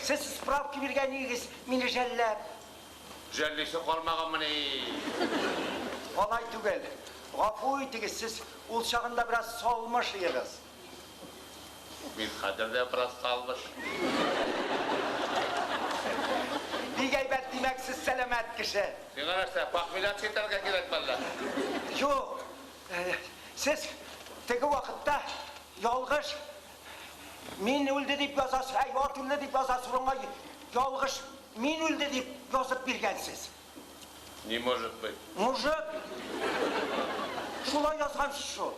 Siz spravka berganingiz meni jallab. Jallisi qolmagan meni. Olay tugel. G'afur etіңіз, siz ol chog'inda biroz solmish edingiz. Men qadrda biroz salmish. Begaybat demak siz salomat kishi. Sen qarasa, paqmilat chetarga kerak balla. Yo'q. Siz tegi vaqtda yolg'iz men o'ldi deb yozasiz, hayvot o'ldi deb yozasiz, bunga yolg'iz men o'ldi deb yozib bergansiz. Не может быть. Mujib. Shulay yozgansiz shu.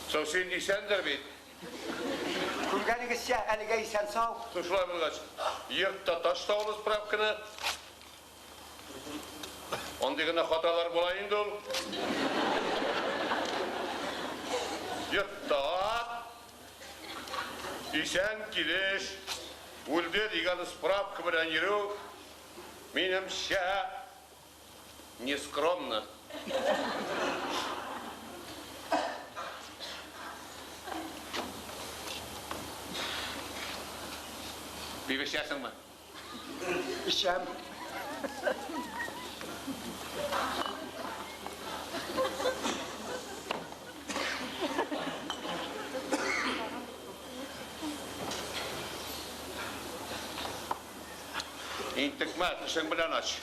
Сол sen isendir beyt. Көргеніңізше әліге isen сау. Сушылай бұлғач. Ертті таштауылы справканы. Ондығына қаталар болайын дол. Ертті ат. Исен келеш. Өлді деген справка бірін еру. Менімше нескромно. Bir işersin mi? İşem. İntikme, işin bilen aç.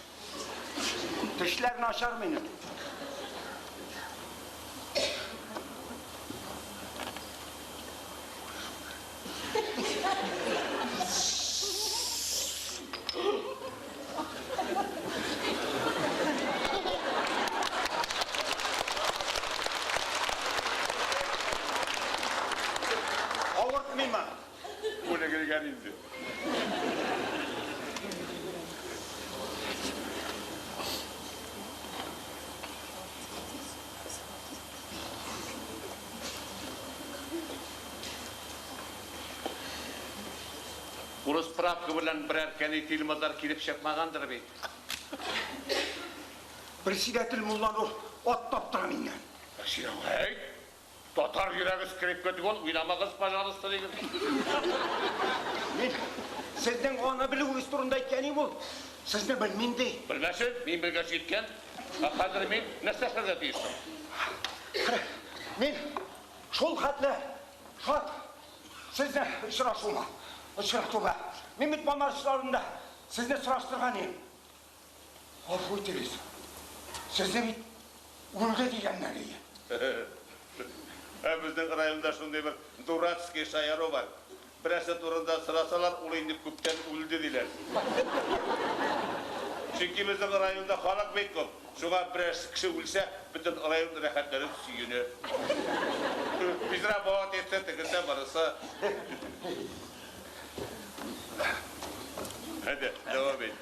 Dişlerini açar mıyım? Avurtmayma. Bu ne gelgen indi. Bunu spravka bilen birer kene tilmazlar kilip şapmağandır bey. Председатель Мулланов оттап тұра менен. Сен hey, татар yüreği skrip kötü ol, uynamağız пожалуйста деген. Мен сіздің оны білуіңіз турында еткенім ол. Сізді білмеймді. Білмесін, мен білгеш еткен. Қазір мен нәрсешерге дейсім. Мен шол қатлы, шат, сізді ұшыратуға. Мен бүт мамаршыларында сізді сұраштырған ем. Ғафу етіңіз. Сізді бүт өлді деген нәрейі. Біздің районда шындай бір дурацкий шаяру бар. Бірәсі турында сұрасалар, ол енді көптен өлді дейлер. Çünkü біздің районда халық бек көп. Шуға бірәсі кіші өлсе, бүтін район рәхәтлері сүйіні. Біз работ етсе, тігінді барысы. Hadi, devam et.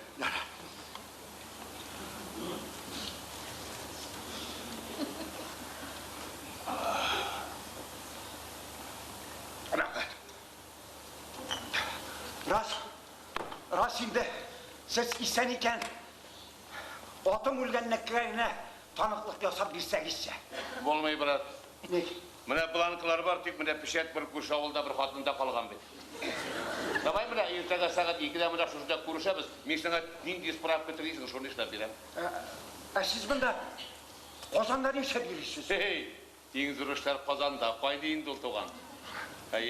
Ras şimdi siz isen iken atım өлгеннікlerine tanıklık yasap bilsegizse. Болмай брат. Ne? Міне бланкалар бар, тек міне пішет бір көш ауылда бір қатында қалған бет. Давай міне ертеңгі сағат 2-де мына шұрда көрішеміз. Мен саңа нендей справка тірейсің, шоны іштап берем. Siz bunda Qozanda nеше бересіз? Теңіз ұрыштар Qozanda, қайдейін дұл туған.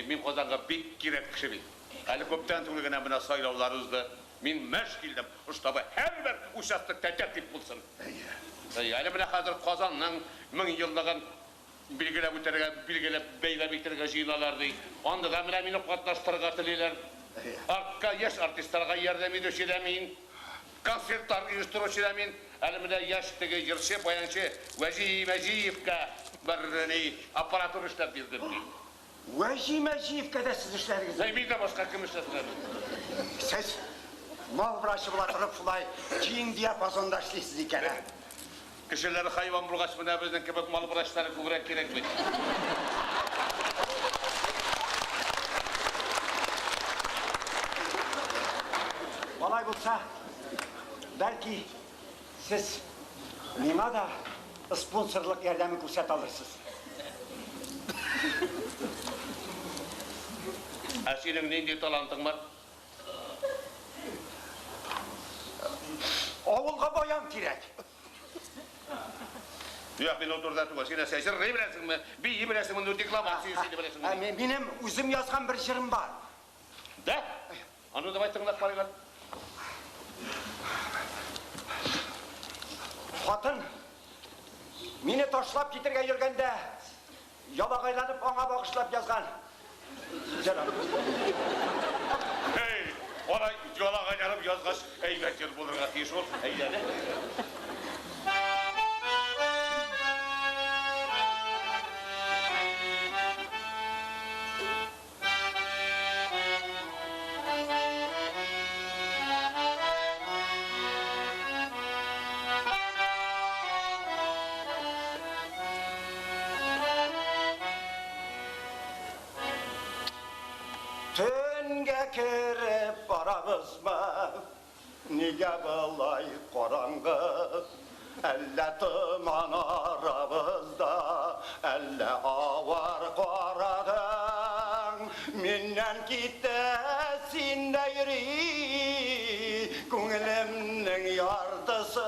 Мен Qozanға бек керек кіші бек. Әлі көптен түгілгіне мына сайлауларыңызды мен мәш келдім. Ұштабы әрбір участок тәртіп болсын. Әлі міне қазір Qozanның 1000 жылдығын bilgilep üterge, bilgilep beylemekterge jinalardı. Onda da meni katlaştırga tileler. Artka yaş artistlarga yardım edişilemin. Konsertlar uyuşturuşilemin. Elimde yaştege yırşı bayançı Vecimeciyevka bir aparatör işler bildirdi. Vecimeciyevka da siz işleriniz. Bir de başka kim işletler? Siz mal bıraşı bulatırıp şulay kiyin diyapazonda işleysiz iken. Kişileri hayvan bulgaçmına bizden köpek mal bıraşları kubrek gerek mi? Olay bulsa belki siz Nima da sponsorluk yardımı ko'rsat alırsınız. Senin neydi talantın var? Avulga boyan kirek. Yok ben oturda tuva. Sen sesir ne bilesin mi? Bir iyi bilesin mi? Nurdiklama. Sen bilesin mi? Benim özüm yazgan bir şirim var. De? Anu da baytınlak paraylar. Xатын, meni tashlab ketirga yurganda yalag'aylanib ona bag'ishlab yozgan. Canım. Hey, ona yalag'aylanib yozg'ash aybat yer bo'lirga tiyish ol. Aydani. Tünge kirip baramızma, niye bulay korangı? Elle tıman aramızda, elle avar koradın. Minnen gittesin deyri, küngelimnin yardısı.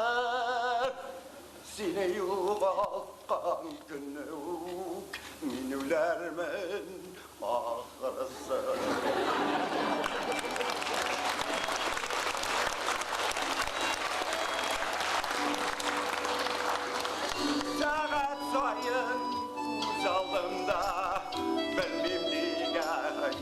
Seni yuvalkan günlük, minülermin ahırısı. Saat sayın uzalımda, bilmem niye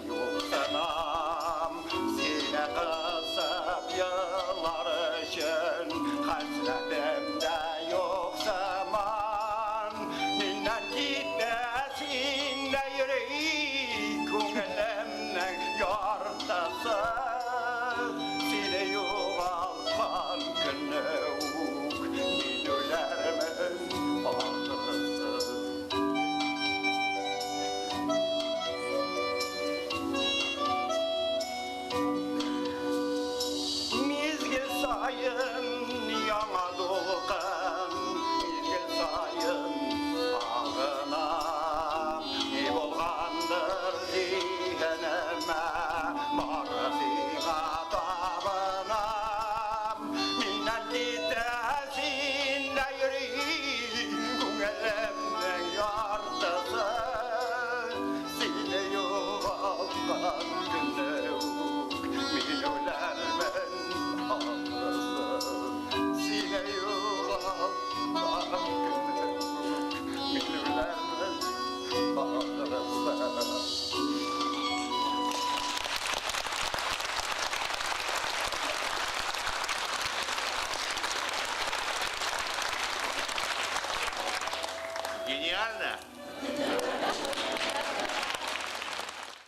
yok sanam. Seni kısıp yıllar için hasretimde yok zaman. Minnen gitmesin de yürek, küngelimden yardısı. Seni yuvalkan günlük, minülerimin ağrısı. Mizgil sayın yana dolgan, mizgil sayın ağına. Ne bolgandır zihnime, marziga tabınam. Minnen gitesin de yürek, küngelimden yardısı. Seni yuvalgan günlük, minülerimin ağrısı. Seni yuvalgan günlük, minülerimin ağrısı. Geniально.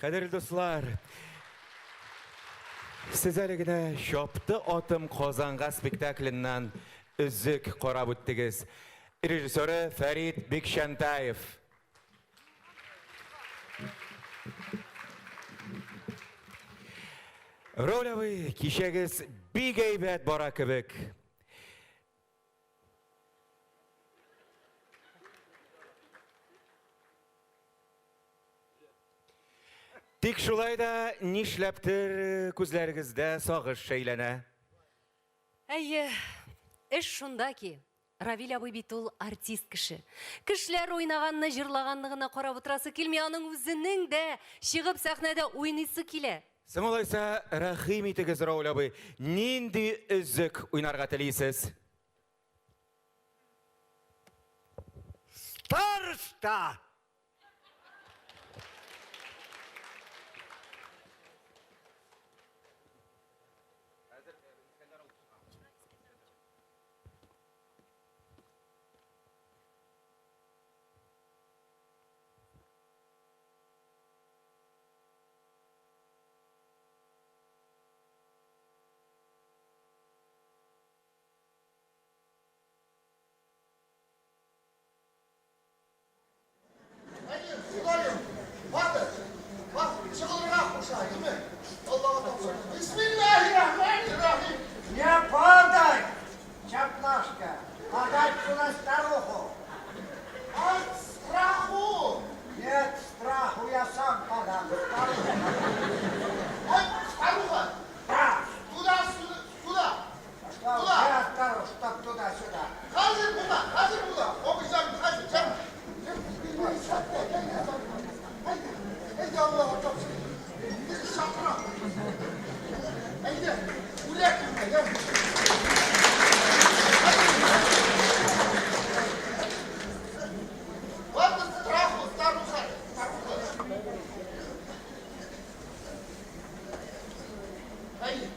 Kadirli dostlar, siz haligine Şopti Otim Qozonga spektaklinden üzük qorab o'tdingiz. Rejissori Farid Bekshantayev. Ro'lavi kishagiz bek aybat bora kibik. Tik shulay da nishlabdir ko'zlaringizda sog'ish shaylana. Әйе, эш шунда ки, Равил абый бит ул артист кеше. Кешеләр уйнаганны, җырлаганны гына карап утырасы килми, аның үзенең дә чыгып сәхнәдә уйныйсы килә. Сымолайса, рәхим итегез, Раул абый, нинди үзек уйнарга телисез? Староста! Bismillahirrahmanirrahim. Не падай, чаплашка! Подать туда старуху! От страху. Нет страху, я сам подам. От старуха. Да! Туда, туда. Что, Туда. я старух, чтоб туда-сюда. Hazır burada, hazır burada. Okuyacağım, hazır, canım. Haydi Allah'a tapsın. Bir şapra. Haydi, uyak yürüme, gel. Ладно, страху, старуха. Haydi.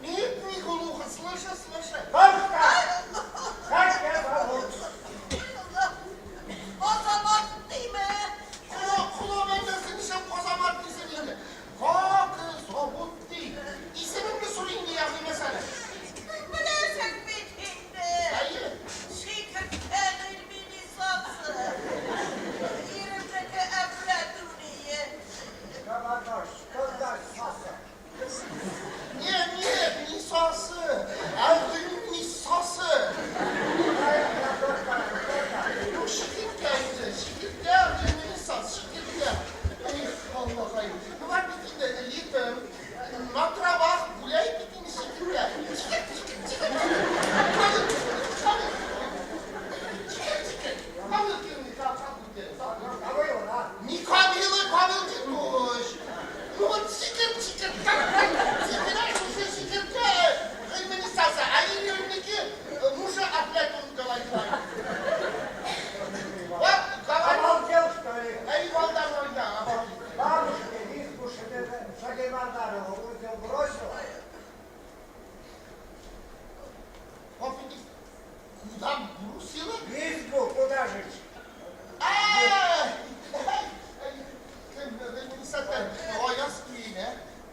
Нет, не глухо, слышу, слышу. Бабушка! Как я зовут? Kozamat değil mi? Kula bendesin işe kozamat değilsin yine. Kak sobut değil. İsmini mi sorayım diye yazayım mesela. Bilesin bitinde. Hayır. Şirketten ilmi lisansı. Yerimdeki Eflatuniye. Kabardoş, kızlar sası. Niye? Lisansı. Elginin lisansı. Bu şirket geldi. Şirket geldi. Lisans şirket geldi. Ey Allah hayır. Var bitinde litem. Matra bak. Bulay bitinde şirket geldi. Çıkır. Kalın. Çıkır. Kalın kendini. Не кабелы, кабелки тоже. Ну вот сикер. Собираешь уже сикерка. Администрация. А именники мужа опять он говорит. Вот, говорит. Обалдел, что ли? Эй, Валдан, обалдел. Бабушка, избу Шагимардарову узел бросила. Куда брусила? Избу, куда же? O yaz düğüne,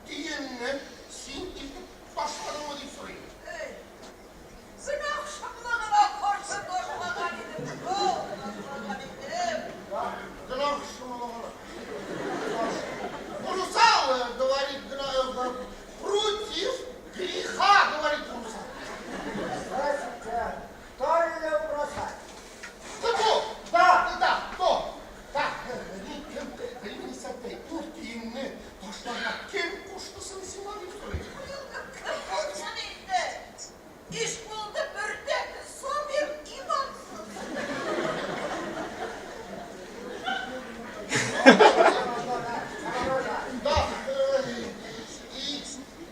düğünle sin ilk başlarım mı diye sorayım. Sen akşamlarına korsun koşmadan gidip. Гнах шумового. Русал говорит против греха, говорит Русал. Здравствуйте. Кто велел бросать? Кто? Да, кто? Так, времени сатей, тут инны, ташлана, кем куштысын симали сұрайды. Kırpılsın indi. İş buldu bürtek sabir imansız.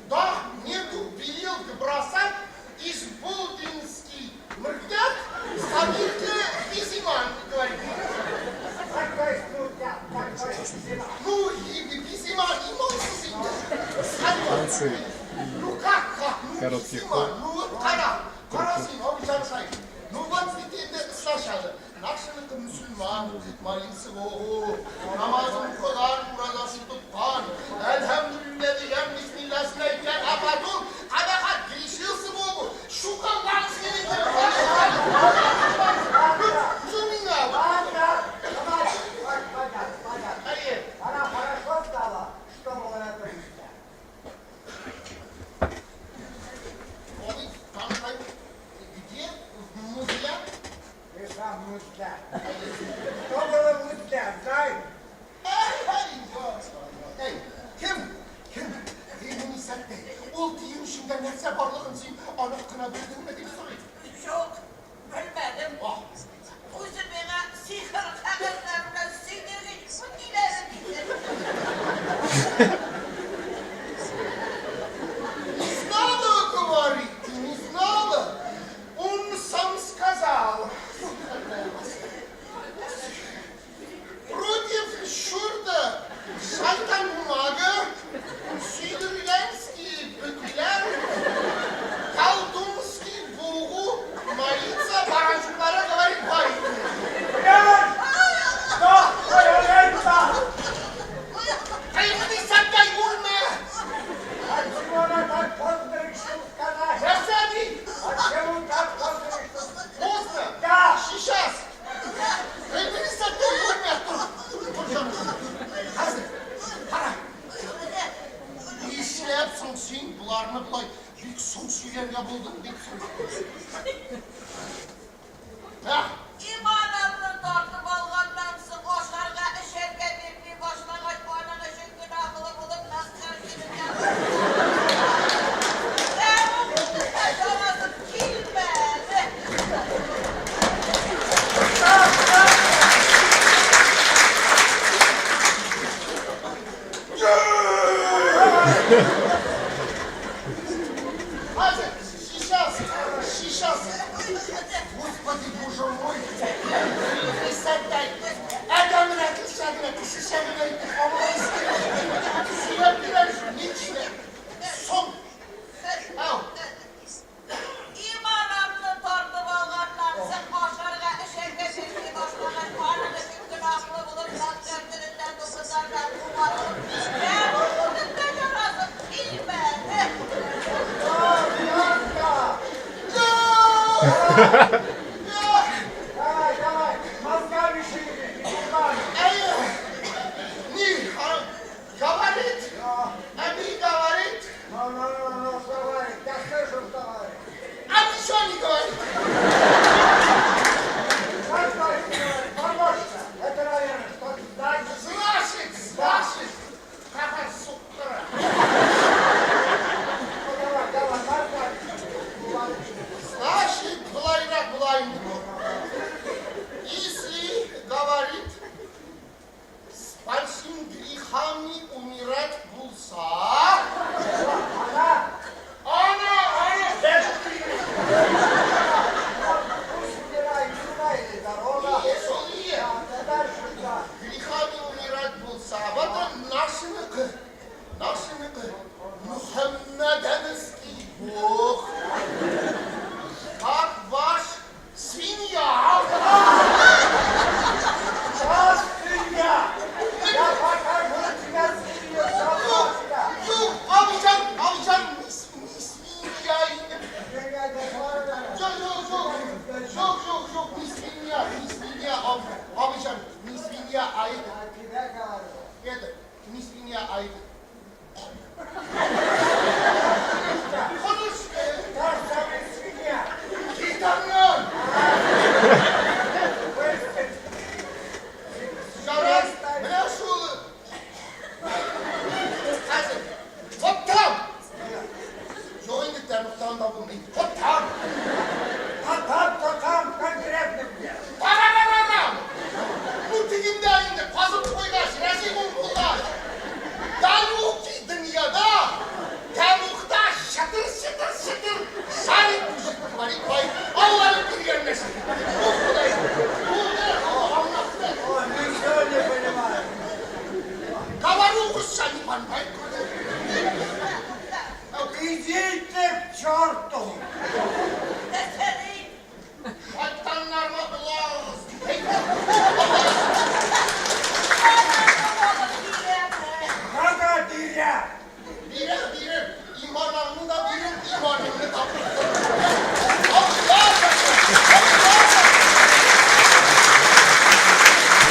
Да, нету велел бросать из Болдинский мрдяк Сабирка Писиман, говорит. Какой студент, какой студент. Ну, и Писиман, и молодцы. Ну как? Ну, Писиман, ну вот карасын, обычай. Ну вот ведь это сначала. Наши Müslüman, молился Богу, намазын кылар, уразасын тұтқан, элхамдулилля деген бисмилласын айтқан, а потом, когда грешился Богу, шукандан сенен Она хорошо стала, что мы это Где? В музее? Ты сам музля. Что было музля, знай? Kim? Elini sette. Ol diyeyim şimdi nerse varlığın sen anık kına bildin mi diye sorayım. Çok bilmez. buldum deyip İmanımını tartıp alğandan soň oşlarga işerge bermey başlagaç bana işin günahly bulup nasıl Сейчас! Господи, боже мой! Присядьте! Это мне шишагина, Силапираж, лично! Сон! Ау! İmanımını tartıp alğandan soň oşlarga işerge bermey başlagaç bana işin günahly bulup nasıl dokudarlar umarım. Ben bu yarasın bilmedi. Давай, мозгами шевели, говорит? Они говорит? Ну, говорит, я слышу, что говорит. А ничего не говорит. Что говорит? Помощница. Это, наверное, что значит. Какая сука. Ну, давай, мозгами. Значит, блайна. Если говорит, с большим грехами умирать булса, она, грехами умирать булса, вот нашими Мухаммедовский Бог, как ваш свинья. Свинья! Я покажу тебя свинью, собачка! Абыcan, не свинья. Yok, не свинья, Абыcan, не свинья, а это, не свинья, а это. Konuş! Свинья! Git annem! Жарас, бля шулы! Вот там! Жойник там булмайды. Вот там! Там, конкретно где? Парарарарам! Ну ты не дай мне, позу қойғаш, разиму бұлғаш! Далуки дүнияда, тәлуқта шытыр, шарик мужик говорит, бай, Allah'ın bir gelmesin. Ой, ничего не понимаю. Говорю, вы сами понимаете. Идите к черту. Шайтанlarına kulağınız. Kadar direm. Direm. İmanlarını da bilir, imanını da bilir.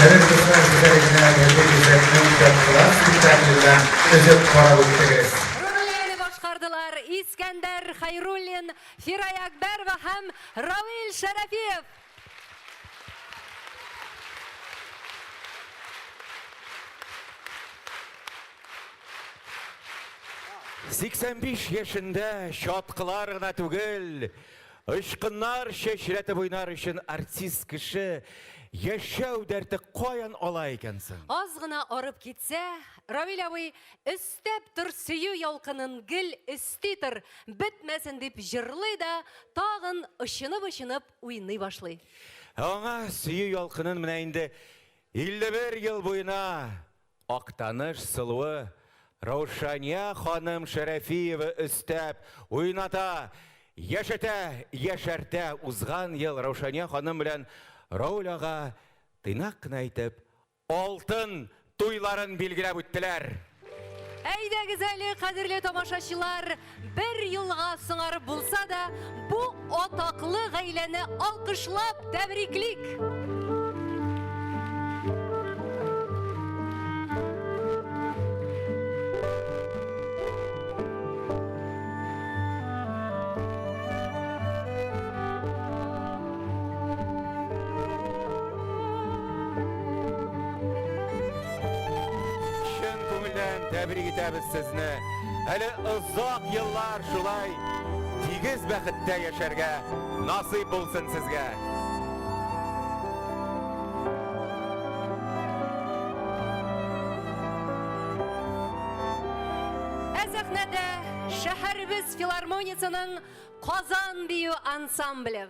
Evet dostlar, sizlerine geldik güzelliğin yapılan spektakülden özet para ötürüz. Rollerini başkardılar İskender Hayrullin, Firay Akber ve hem Ravil Şerefiyev. Сиксән биш яшендә шаткылар гына түгел, ышкыннар чәчрәтеп уйнар өчен артист кеше яшәү дәрте каян ала икәнсең? Az gına arıp gitse, Ravil abi üstep tır süyü yalkının gül üstitır, bitmesin deyip jırlый da tağın ышынып уйный башлый. Аңа сөю ялкынын менә инде 51 ел буена актаныш сылуы Раушания ханым Шәрәфиева өстәп уйната, яшәртә узган ел Раушания ханым белән Раул ага тыйнак кына әйтеп, алтын туйларын билгеләп үттеләр. Әйдәгез әле, кадерле тамашачылар, бер елга сыңар булса да, бу атаклы гаиләне алкышлап тәбриклик. тәбрик итәбез сезне. Әле озак еллар шулай тигез бәхеттә яшәргә насыйп булсын сезгә. Сәхнәдә шәһәрбез филармониясының Казан бию ансамбле.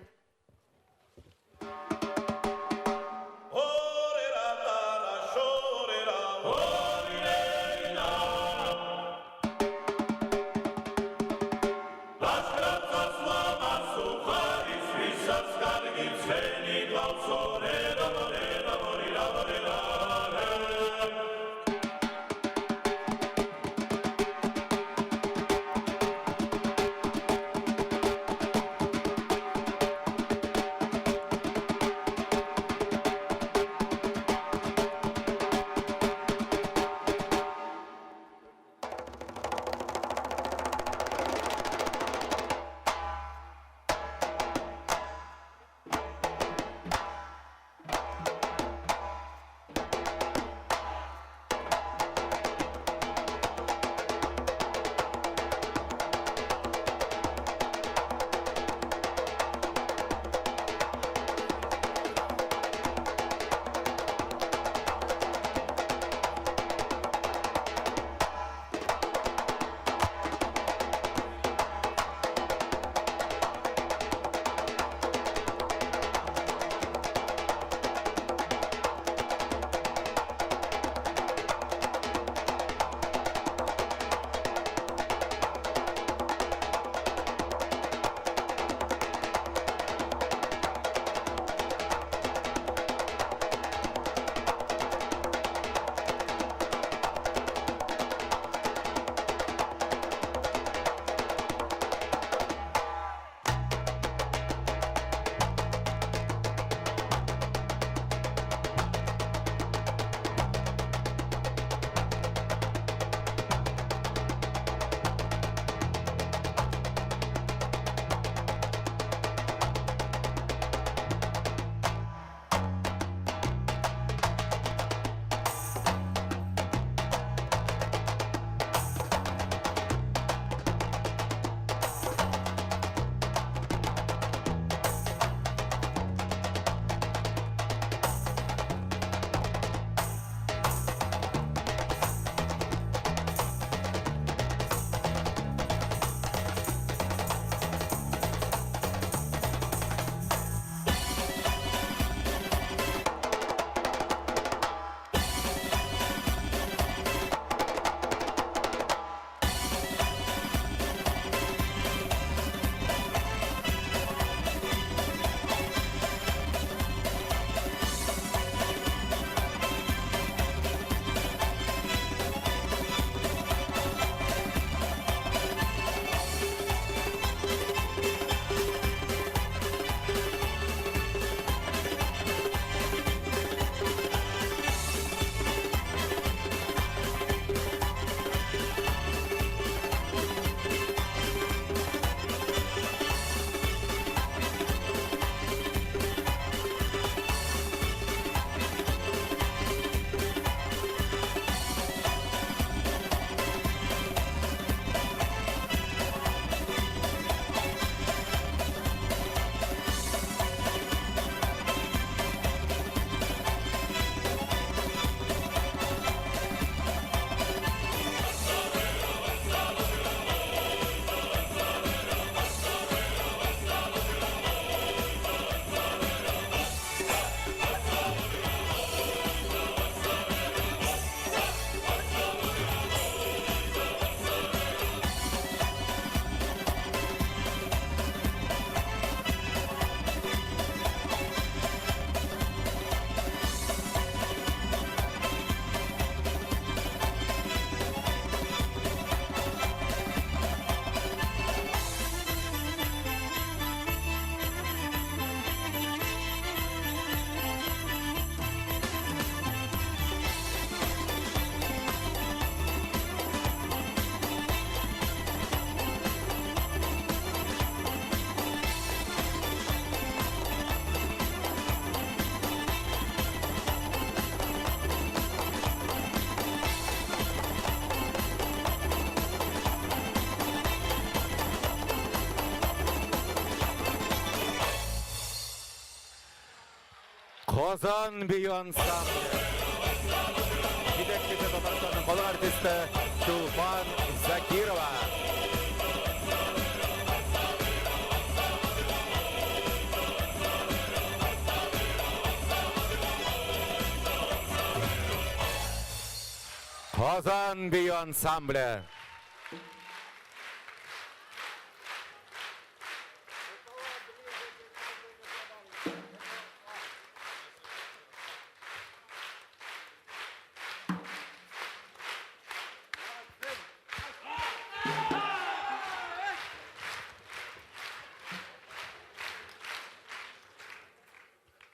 Qozon biyu ansambli. Yetakchi Tataristonning qo'liq artisti Chulpon Zakirova. Qozon biyu ansambli.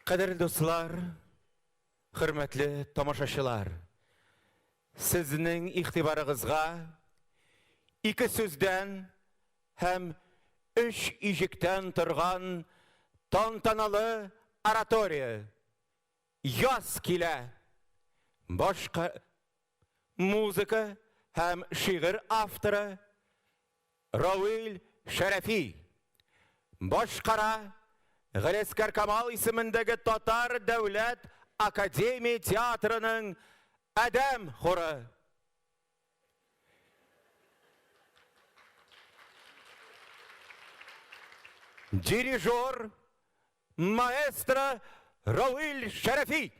Qadrli do'stlar, hurmatli tomoshachilar, sizning e'tiboringizga ikki so'zdan ham 3 eshikdan turgan tantanali oratoriya yoz kela. Boshqa muzika ham she'r avtori Ravil Sharafiy. Boshqara G'ileskar Kamal ismidagi Tatar Davlat Akademiya teatrining Adam xori. Dirijor maestro Ravil Sharafiy.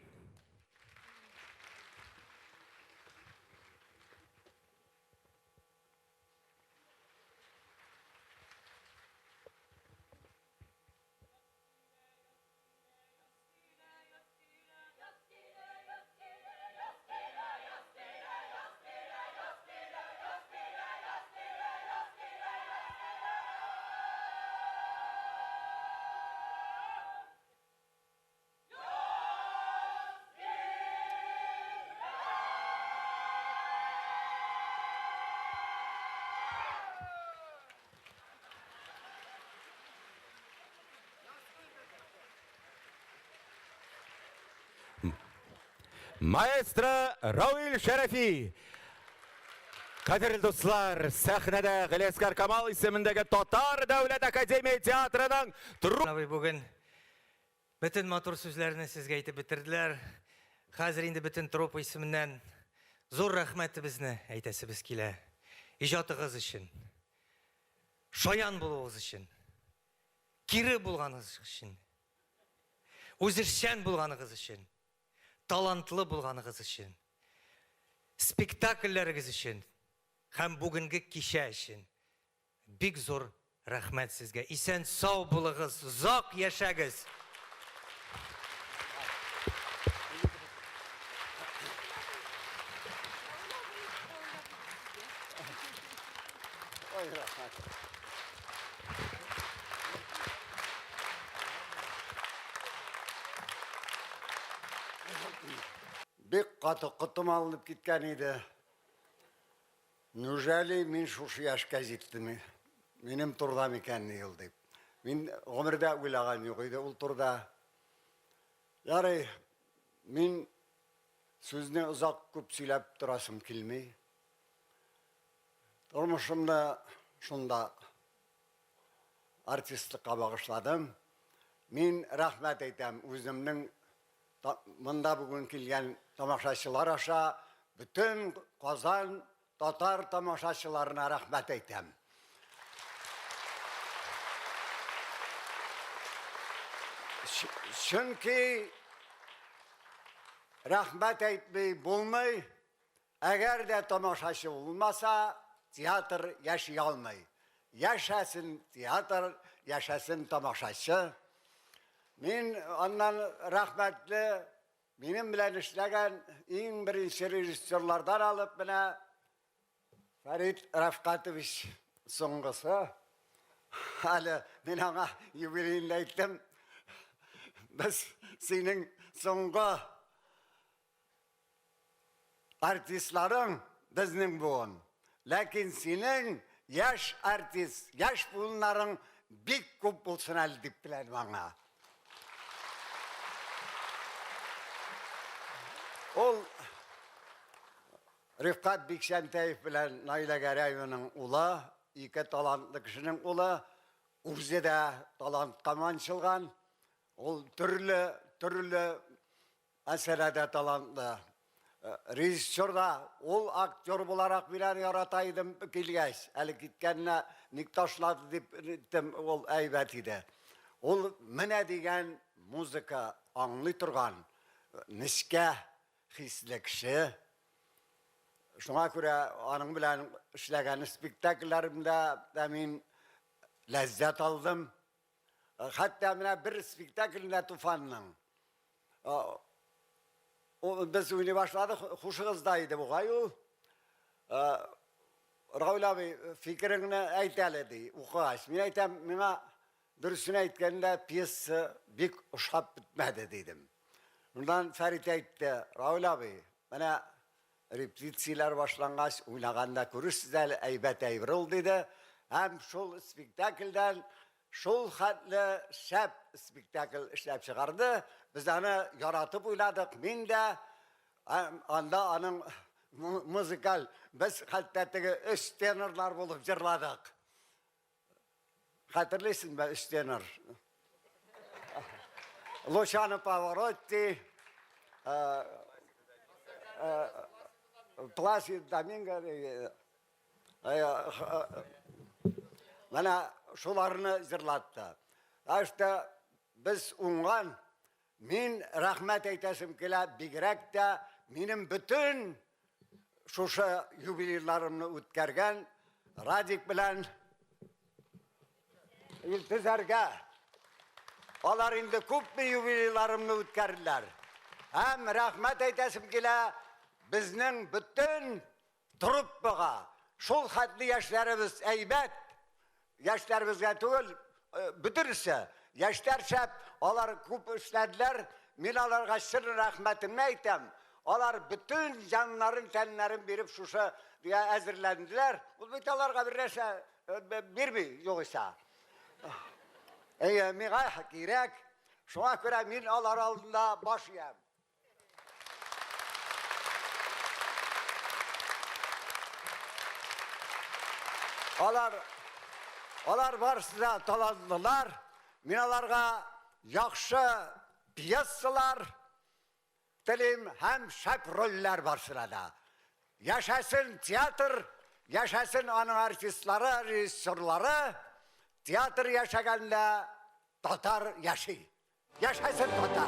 Maestro Ravil Sharafiy. Qadrli do'stlar, sahnada G'ileskar Kamal ismidagi Tatar Davlat Akademiya teatrining Bugun bütün motor so'zlarni sizga aytib bitirdilar. Hozir endi bütün trup ismidan zo'r rahmatimizni aytasimiz kela. Ijodingiz uchun, shoyan bo'lishingiz uchun, kiri bo'lganingiz uchun, o'zishchan bo'lganingiz uchun, talantlı bo'lganingiz uchun, spektakllaringiz uchun, ham bugungi kecha uchun bek zo'r rahmat sizga. Isen sog' bo'ling'iz, uzoq yashagiz. Bek qatı qıtım alınıp gitken edi. Nujali min şuş yaşka жетtim. Benim turda mekanı yıl deyip. Min ömürde uylağan yok idi. Ul turda. Yarı min sözüne uzak köp söylep durasım kelmey. Turmuşumda şunda artistlikka bağışladım. Min rahmet eytem özümün mında bugün kelgen tamaşaçılar aşa bütün Qozon Tatar tamaşaçılarına rahmet eytem. Çünkü rahmet etmeyi bulmay, eğer de tamaşaçı olmasa tiyatr yaşayalmay. Yaşasın tiyatr, yaşasın tamaşaçı. Men ondan rahmetli benim bilen işlegen en birinci rejissörlerden alıp bana Farid Rafkatovich so'nggisi. Hali men ona yubileyini aytdim. Biz senin so'nggi artistlaring bizning bugun. Lakin senin yaş artist, yaş buğunlaring bek ko'p bo'lsin hali deb biladi bana. Ol Rifkat Bikşenteyev bilen Naila Garayevaның ula, iki talantlı kişinin ula, o'zi de talant kamançılgan, ol türlü әсәрәдә талантлы. Rejissörda, ol aktör bularak bilen yarataydım kilgeç. Eli gitkenine nik taşladı deyip ol eybet idi. Ol mene degen muzika anlı turgan, niske hisli kişi. Şuna göre anın bilen işlegen spektaklerimde demin lezzet aldım. Hatta mene bir spektaklinde tufandım. Biz oyunu başladık, hoşunuzdaydı bu gayu. Raul abi fikrini aytaledi, ukaş. Ben aytam, bana dürüstünü aytkeninde piyesi bik uşap bitmedi dedim. Ondan Ferit ayttı, Raul abi, bana repetisiyalar başlangaç oynaganda görürsüzler, eybet evril dedi. Hem şol spektakelden, şol hatlı şap spektakel işlep çıkardı. Biz onu yaratıp oynadık. Ben de anda onun müzikal, biz hatta üç tenorlar bulup cırladık. Hatırlıyorsun ben üç tenor. Luciano Pavarotti, Placido Domingo, bana şularını cırlattı. İşte biz ondan, min rahmet eytesim kele bigrek de benim bütün şuşa jubilirlarımını ötkergen Radik bilen İltizerge onlar indi köp bir jubilirlarımını ötkerdiler. Hem rahmet eytesim kele bizning bütün truppaga şol hatlı yaşlarımız eybet yaşlarımızga tugul bitirse yaşlar şap onlar köp işlediler. Men onlarga sir rahmetimni aytam. Onlar bütün canların tenlerin berip şuşa diye hazırlandılar. Bu bitalarga bir narsa bermey yoksa. Mega kerak. Şuna göre men onlar aldında başlayam. Onlar barsıda talantlılar. Men onlarga yaxşı piyasalar dilim hem şap roller var sırada. Yaşasın tiyatr, yaşasın onun artistleri, rejissörleri. Tiyatr yaşaganda Tatar yaşı. Yaşasın Tatar.